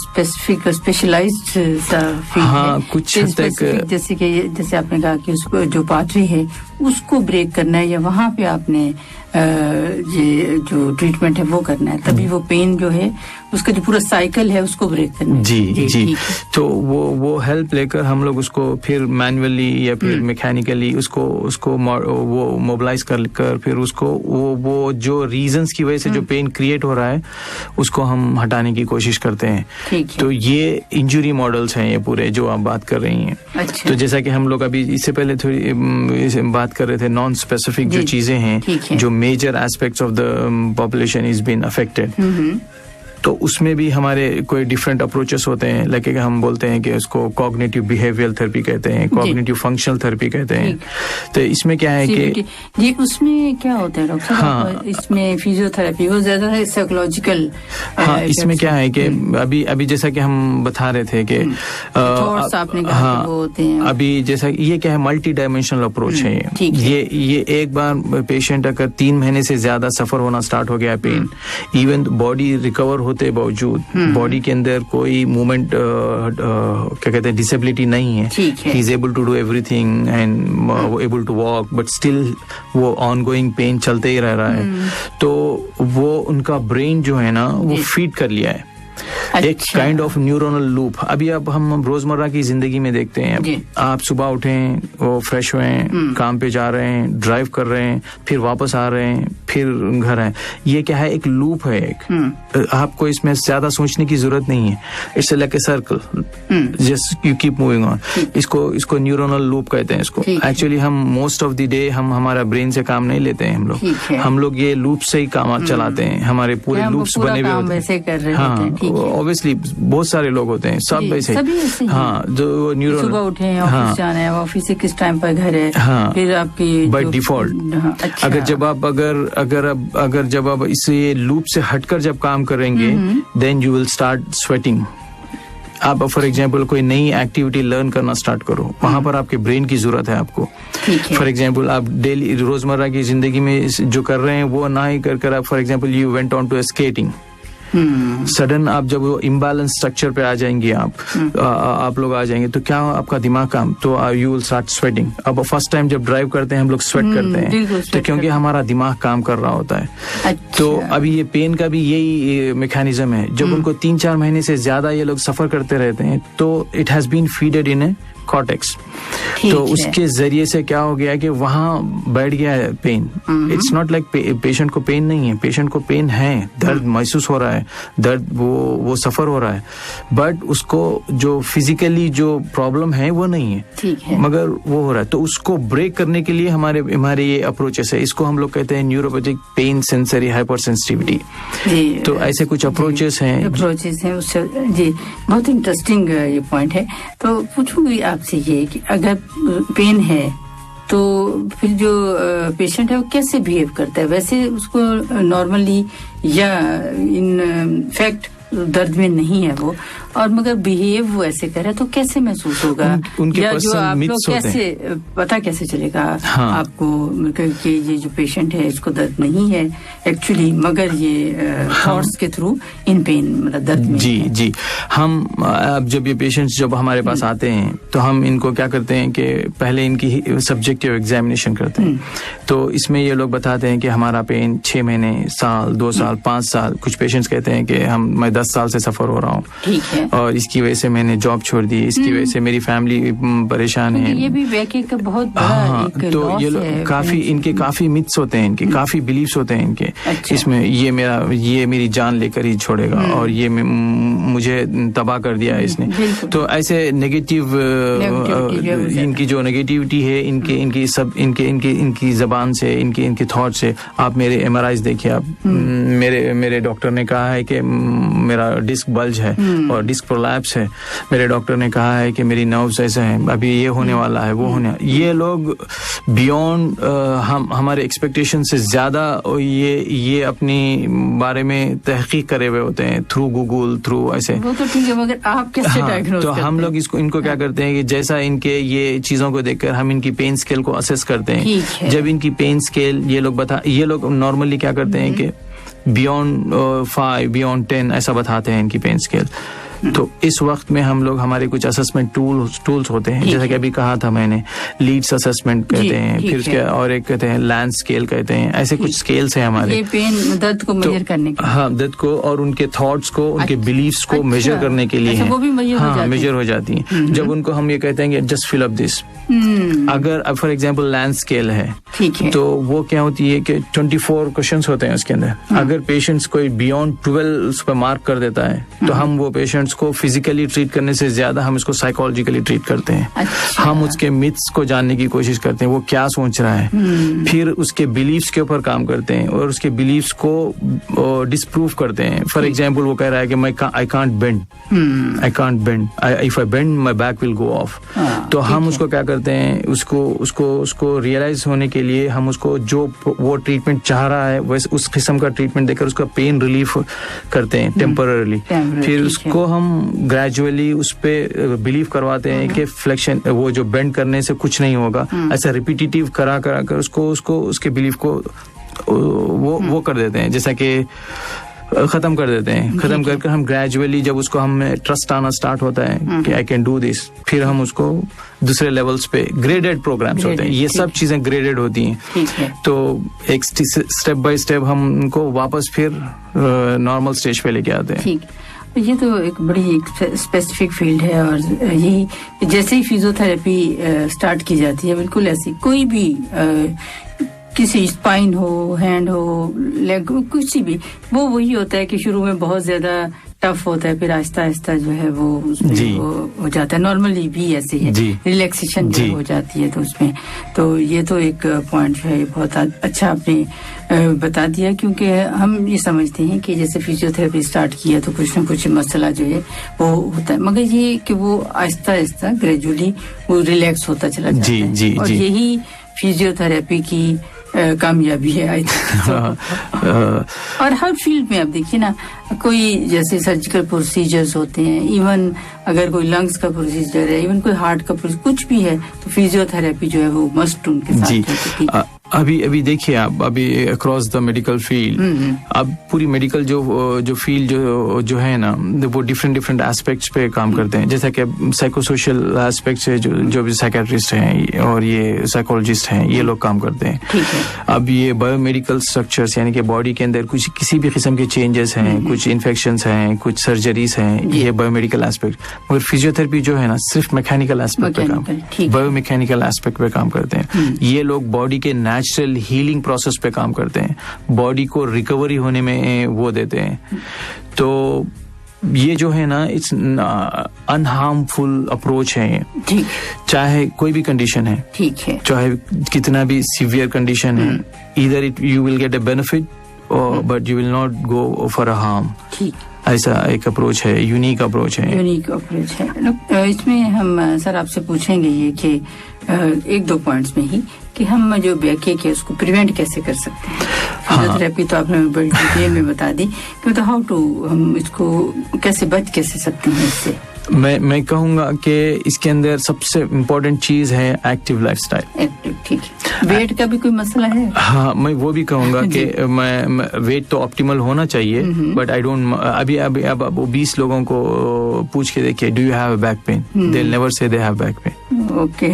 स्पेसिफिक स्पेशलाइज्ड हाँ कुछ हद तक, जैसे आपने कहा कि उसको जो पाथवे है उसको ब्रेक करना है या वहाँ पे आपने ये जो ट्रीटमेंट है वो करना है, तभी वो पेन जो है उसका जो पूरा साइकिल है उसको ब्रेक करना है। जी। तो वो हेल्प लेकर हम लोग उसको फिर मैन्युअली या फिर मैकेनिकली उसको वो मोबिलाइज कर फिर उसको वो जो रीजंस की वजह से जो पेन क्रिएट हो रहा है उसको हम हटाने की कोशिश करते हैं। तो ये इंजरी मॉडल्स हैं ये पूरे जो आप बात कर रही हैं। अच्छा। तो जैसा कि हम लोग अभी इससे पहले थोड़ी बात कर रहे थे, नॉन स्पेसिफिक जो चीजें हैं, जो major aspects of the population is been affected, तो उसमें भी हमारे कोई डिफरेंट अप्रोचेस होते हैं, लाइक हम बोलते हैं कि उसको कॉग्निटिव बिहेवियरल थेरेपी कहते हैं, कॉग्निटिव फंक्शनल थेरेपी कहते हैं। तो इसमें क्या है कि जी उसमें क्या होता है डॉक्टर? हाँ, इसमें फिजियोथेरेपी वो ज्यादा है साइकोलॉजिकल। हाँ, इसमें क्या है कि अभी जैसा कि हम बता रहे थे कि थॉट्स आपने कहा हाँ, वो होते हैं। अभी जैसा ये क्या है, मल्टी डायमेंशनल अप्रोच है ये एक बार पेशेंट अगर 3 महीने से ज्यादा सफर होना स्टार्ट हो गया पेन, इवन बॉडी रिकवर होते बावजूद बॉडी के अंदर कोई मूवमेंट क्या कहते हैं डिसेबिलिटी नहीं है, he is able to do everything and able to walk, but still वो ऑनगोइंग पेन चलते ही रह रहा है, तो वो उनका ब्रेन जो है ना वो फीड कर लिया है एक काइंड ऑफ न्यूरोनल लूप। अभी अब हम रोजमर्रा की जिंदगी में देखते हैं, आप सुबह उठें, वो फ्रेश हुए, काम पे जा रहे हैं, ड्राइव कर रहे हैं, फिर वापस आ रहे हैं, फिर घर आए, ये क्या है एक लूप है एक, आपको इसमें ज्यादा सोचने की जरूरत नहीं है, it's like a circle, just you keep moving on. इसको न्यूरोनल लूप कहते हैं इसको। एक्चुअली हम मोस्ट ऑफ द डे हम हमारा ब्रेन से काम नहीं लेते हैं, हम लोग ये लूप से ही काम चलाते हैं, हमारे पूरे लूप्स बने हुए होते हैं। हाँ, ऑब्वियसली बहुत सारे लोग होते हैं, सब वैसे। हाँ, जो न्यूरो सुबह उठे, ऑफिस जाना है, ऑफिस से किस टाइम पर घर है, हाँ, फिर आपकी बाय डिफॉल्ट अगर जब आप अगर जब आप इसे लूप से हटकर जब काम करेंगे, then you will start sweating. आप फॉर एग्जाम्पल कोई नई एक्टिविटी लर्न करना स्टार्ट करो, वहां पर आपके ब्रेन की जरूरत है आपको। फॉर एग्जाम्पल आप डेली रोजमर्रा की जिंदगी में जो कर रहे हैं वो ना ही कर आप for example you went on to skating, sudden आप जब वो इम्बैलेंस स्ट्रक्चर पे आ जाएंगे, आप लोग आ जाएंगे, तो क्या आपका दिमाग काम, तो यू विल स्टार्ट स्वेटिंग। अब फर्स्ट टाइम जब ड्राइव करते हैं हम लोग स्वेट करते हैं, तो क्योंकि हमारा दिमाग काम कर रहा होता है। अच्छा। तो अभी ये पेन का भी यही मैकेनिज्म है, जब उनको 3-4 महीने से ज्यादा ये लोग सफर करते रहते हैं, तो it has been feeded in a cortex, तो उसके जरिए से क्या हो गया कि वहां बैठ गया है pain. It's not like patient को पेन नहीं है, पेशेंट को पेन है, दर्द महसूस हो रहा है, दर्द वो सफर हो रहा है, बट उसको जो फिजिकली जो प्रॉब्लम है वो नहीं है, मगर वो हो रहा है। तो उसको ब्रेक करने के लिए हमारे ये अप्रोचेस है, इसको हम लोग कहते हैं neuropathic pain sensory hyper sensitivity. तो ऐसे कुछ अप्रोचेस हैं उससे। जी, बहुत इंटरेस्टिंग ये पॉइंट है। तो पूछूंगी आपसे ये कि अगर पेन है तो फिर जो पेशेंट है वो कैसे बिहेव करता है? वैसे उसको नॉर्मली या इन फैक्ट दर्द में नहीं है वो, और मगर बिहेव वो ऐसे करे तो कैसे महसूस होगा? उनके या जो आप लोग कैसे पता कैसे चलेगा आपको कि ये जो पेशेंट है इसको दर्द नहीं है एक्चुअली, मगर ये थॉट्स के थ्रू इन पेन मतलब दर्द में? जी हम अब जब ये पेशेंट्स जब हमारे पास आते हैं तो हम इनको क्या करते हैं कि पहले इनकी सब्जेक्टिव एग्जामिनेशन करते हैं। तो इसमें ये लोग बताते हैं कि हमारा पेन 6 महीने, साल, 2 साल, 5 साल, कुछ पेशेंट्स कहते हैं कि मैं 10 साल से सफर हो रहा हूँ, ठीक है, और इसकी वजह से मैंने जॉब छोड़ दी, इसकी वजह से मेरी फैमिली परेशान है। ये भी वैके का बहुत बड़ा एक तो ये लोग काफी मिथ्स होते हैं इनके, काफी बिलीव्स होते हैं इनके। अच्छा। इसमें ये मेरी जान लेकर ही छोड़ेगा और ये मुझे तबाह कर दिया है इसने। तो ऐसे नेगेटिव इनकी जो नेगेटिविटी है इनकी जबान से, इनके थॉट से। आप मेरे MRIs देखिए, आप मेरे डॉक्टर ने कहा है कि मेरा डिस्क बल्ज है और डिस्क प्रोलैप्स है, मेरे डॉक्टर ने कहा है कि मेरी नर्व्स ऐसे हैं, अभी ये होने वाला है, वो होने। ये लोग बियॉन्ड हमारे एक्सपेक्टेशन से ज्यादा ये अपनी बारे में तहकीक करे हुए होते हैं, थ्रू गूगल, थ्रू ऐसे। वो तो ठीक है, मगर आप कैसे डायग्नोज तो हम लोग इनको क्या करते हैं कि जैसा इनके ये चीजों को देखकर हम इनकी पेन स्केल को असेस करते हैं। जब इनकी पेन स्केल ये लोग नॉर्मली क्या करते हैं कि बियॉन्ड 5, बियॉन्ड 10 ऐसा बताते हैं इनकी पेन स्केल। तो इस वक्त में हम लोग हमारे कुछ असेसमेंट टूल्स होते हैं, जैसा कि अभी कहा था मैंने, लीड्स असेसमेंट कहते हैं, फिर उसके और एक कहते हैं लैंड स्केल कहते हैं, ऐसे कुछ स्केल्स हैं हमारे। ये पेन दर्द को मेजर करने के लिए। हाँ, दर्द को और उनके थॉट्स को, उनके बिलीफ्स को मेजर करने के लिए। वो भी मेजर हो जाती है। जब उनको हम ये कहते हैं कि जस्ट फिल अप दिस, अगर फॉर एग्जाम्पल लैंड स्केल है तो वो क्या होती है कि 24 क्वेश्चंस होते हैं उसके अंदर। अगर पेशेंट्स कोई बियॉन्ड 12 उस पर मार्क कर देता है तो हम वो पेशेंट्स उसको फिजिकली ट्रीट करने से ज्यादा हम इसको साइकोलॉजिकली ट्रीट करते हैं। अच्छा। हम उसके मिथ्स को जानने की कोशिश करते हैं, वो क्या सोच रहा है, फिर उसके बिलीव्स के ऊपर काम करते हैं और उसके बिलीव्स को डिसप्रूव करते हैं। फॉर एग्जाम्पल वो कह रहा है कि I can't bend, if I bend my back will go of. तो हम उसको क्या करते हैं, उसको रियलाइज होने के लिए हम उसको जो वो ट्रीटमेंट चाह रहा है वैसे उस किस्म का ट्रीटमेंट देकर उसका पेन रिलीफ करते हैं टेम्पररीली। फिर उसको हम ग्रेजुअली उस पे बिलीव करवाते हैं कि फ्लेक्शन, वो जो बेंड करने से कुछ नहीं होगा, ऐसा रिपीटेटिव करा कर उसको उसके बिलीफ को वो कर देते हैं, जैसा कि खत्म कर देते हैं। खत्म करके हम ग्रेजुअली जब उसको हमें ट्रस्ट आना स्टार्ट होता है कि आई कैन डू दिस, फिर हम उसको दूसरे लेवल्स पे ग्रेडेड प्रोग्राम्स होते हैं, ये सब चीजें ग्रेडेड होती हैं। तो एक स्टेप बाय स्टेप हम उनको वापस फिर नॉर्मल स्टेज पे लेके आते हैं। ये तो एक बड़ी स्पेसिफिक फील्ड है और यही जैसे ही फिजियोथेरेपी स्टार्ट की जाती है, बिल्कुल ऐसी कोई भी किसी स्पाइन हो, हैंड हो, लेग, कुछ भी, वो वही होता है कि शुरू में बहुत ज्यादा टफ होता है, फिर आहिस्ता आहिस्ता जो है वो उसमें वो हो जाता है। नॉर्मली भी ऐसे है, रिलैक्सेशन जो हो जाती है तो उसमें। तो ये तो एक पॉइंट जो है बहुत अच्छा आपने बता दिया, क्योंकि हम ये समझते हैं कि जैसे फिजियोथेरेपी स्टार्ट किया तो कुछ ना कुछ मसला जो है वो होता है, मगर ये कि वो आहिस्ता आहिस्ता ग्रेजुअली वो रिलैक्स होता चला जाता है। और यही फिजियोथेरेपी की कामयाबी है आई थिंक। और हर फील्ड में आप देखिए ना, कोई जैसे सर्जिकल प्रोसीजर्स होते हैं, इवन अगर कोई लंग्स का प्रोसीजर है, इवन कोई हार्ट का प्रोसीजर, कुछ भी है तो फिजियोथेरेपी जो है वो मस्ट उनके साथ। अभी देखिए आप, अभी अक्रॉस द मेडिकल फील्ड, अब पूरी मेडिकल जो फील्ड जो है ना, वो डिफरेंट एस्पेक्ट्स पे काम करते हैं। जैसा कि साइकोसोशल एस्पेक्ट्स है, जो भी साइकेट्रिस्ट हैं और ये साइकोलॉजिस्ट हैं, ये लोग काम करते हैं। अब ये बायोमेडिकल स्ट्रक्चर्स, यानी कि बॉडी के अंदर कुछ किसी भी किस्म के चेंजेस हैं, कुछ इन्फेक्शंस हैं, कुछ सर्जरीज हैं, ये बायोमेडिकल एस्पेक्ट। मगर फिजियोथेरेपी जो है ना, सिर्फ मैकेनिकल एस्पेक्ट पे काम, बायोमैकेनिकल एस्पेक्ट पे काम करते हैं। ये लोग बॉडी के नेचुरल हीलिंग प्रोसेस पे काम करते हैं, बॉडी को रिकवरी होने में वो देते हैं। तो ये जो है ना, इट्स अनहार्मफुल अप्रोच है। ठीक, चाहे कोई भी कंडीशन है, ठीक है, चाहे कितना भी सीवियर कंडीशन है, either you will get a benefit but you will not go for a harm. ठीक, ऐसा एक अप्रोच है, यूनिक अप्रोच है। यूनिक अप्रोच है। इसमें हम सर आपसे पूछेंगे ये कि एक दो पॉइंट्स में ही कि हम जो बैक है उसको प्रिवेंट कैसे कर सकते हैं। फिजियोथेरेपी तो आपने बड़ी डिटेल में बता दी कि तो हाउ टू, हम इसको कैसे बच कैसे सकते हैं इससे। मैं कहूँगा कि इसके अंदर सबसे इम्पोर्टेंट चीज है एक्टिव लाइफस्टाइल। एक्टिव, ठीक है। वेट का भी कोई मसला है? हाँ, मैं वो भी कहूँगा कि मैं वेट तो ऑप्टिमल होना चाहिए, बट आई डोंट, अभी अब 20 लोगों को पूछ के देखिए, do you have back pain, they will never say they have back pain. Okay.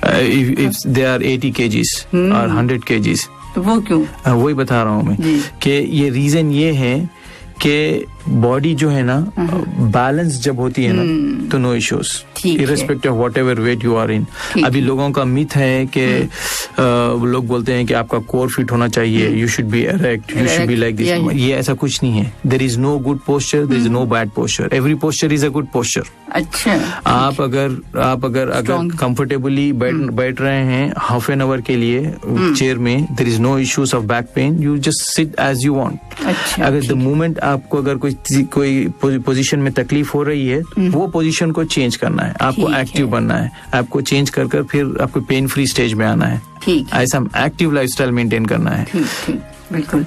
if they are 80 kgs or 100 kgs, तो वो क्यों? वही बता रहा हूँ मैं कि ये रीजन ये है कि बॉडी जो है ना, बैलेंस जब होती है ना, तो no issues, irrespective of whatever weight you are in. अभी लोगों का मिथ है कि लोग बोलते हैं कि आपका कोर फिट होना चाहिए, you should be erect, you should be like this. ये ऐसा कुछ नहीं है। There is no good posture, there is no bad posture, every posture is a good posture. अच्छा, आप अगर कंफर्टेबली बैठ रहे हैं हाफ एन आवर के लिए चेयर में, there is no issues of back pain, you just sit as you want. अगर द मोमेंट आपको अगर कोई पोजीशन में तकलीफ हो रही है, वो पोजीशन को चेंज करना है, आपको एक्टिव बनना है, आपको चेंज कर फिर आपको पेन फ्री स्टेज में आना है। ऐसा एक्टिव लाइफस्टाइल मेंटेन करना है। बिल्कुल।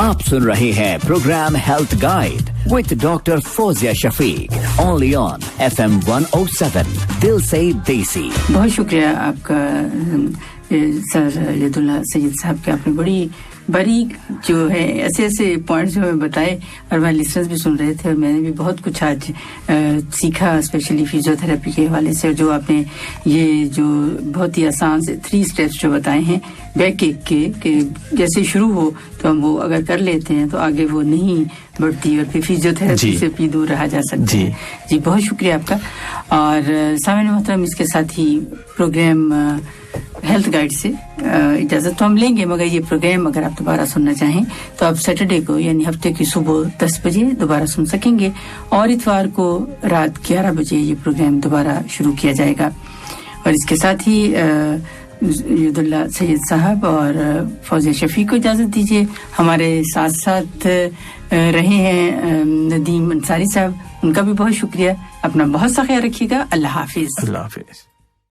आप सुन रहे हैं program health guide with doctor Fauzia Shafiq, only on FM 107 दिल से देसी। बहुत शुक्रिया आपका सर यदुल्ला सैयद साहब के, आपने बड़ी बारीक जो है ऐसे पॉइंट्स जो हमें बताए और हमारे लिसनर्स भी सुन रहे थे और मैंने भी बहुत कुछ आज सीखा, स्पेशली फिजियोथेरेपी के हवाले से। और जो आपने ये जो बहुत ही आसान से 3 स्टेप्स जो बताए हैं बैक एक के जैसे शुरू हो तो हम वो अगर कर लेते हैं तो आगे वो नहीं बढ़ती और फिर फिजियोथेरेपी से भी दूर रहा जा सकता है। जी, बहुत शुक्रिया आपका। और सामने मोहतरम, इसके साथ ही प्रोग्राम हेल्थ गाइड से इजाजत तो हम लेंगे, मगर ये प्रोग्राम अगर आप दोबारा सुनना चाहें तो आप सैटरडे को यानी हफ्ते की सुबह 10 बजे दोबारा सुन सकेंगे, और इतवार को रात 11 बजे ये प्रोग्राम दोबारा शुरू किया जाएगा। और इसके साथ ही युदुल्ला सैयद साहब और फौजिया शफीक को इजाजत दीजिए। हमारे साथ साथ रहे हैं नदीम अंसारी साहब, उनका भी बहुत शुक्रिया। अपना बहुत सा ख्याल रखिएगा। अल्लाह हाफिज। अल्लाह हाफिज।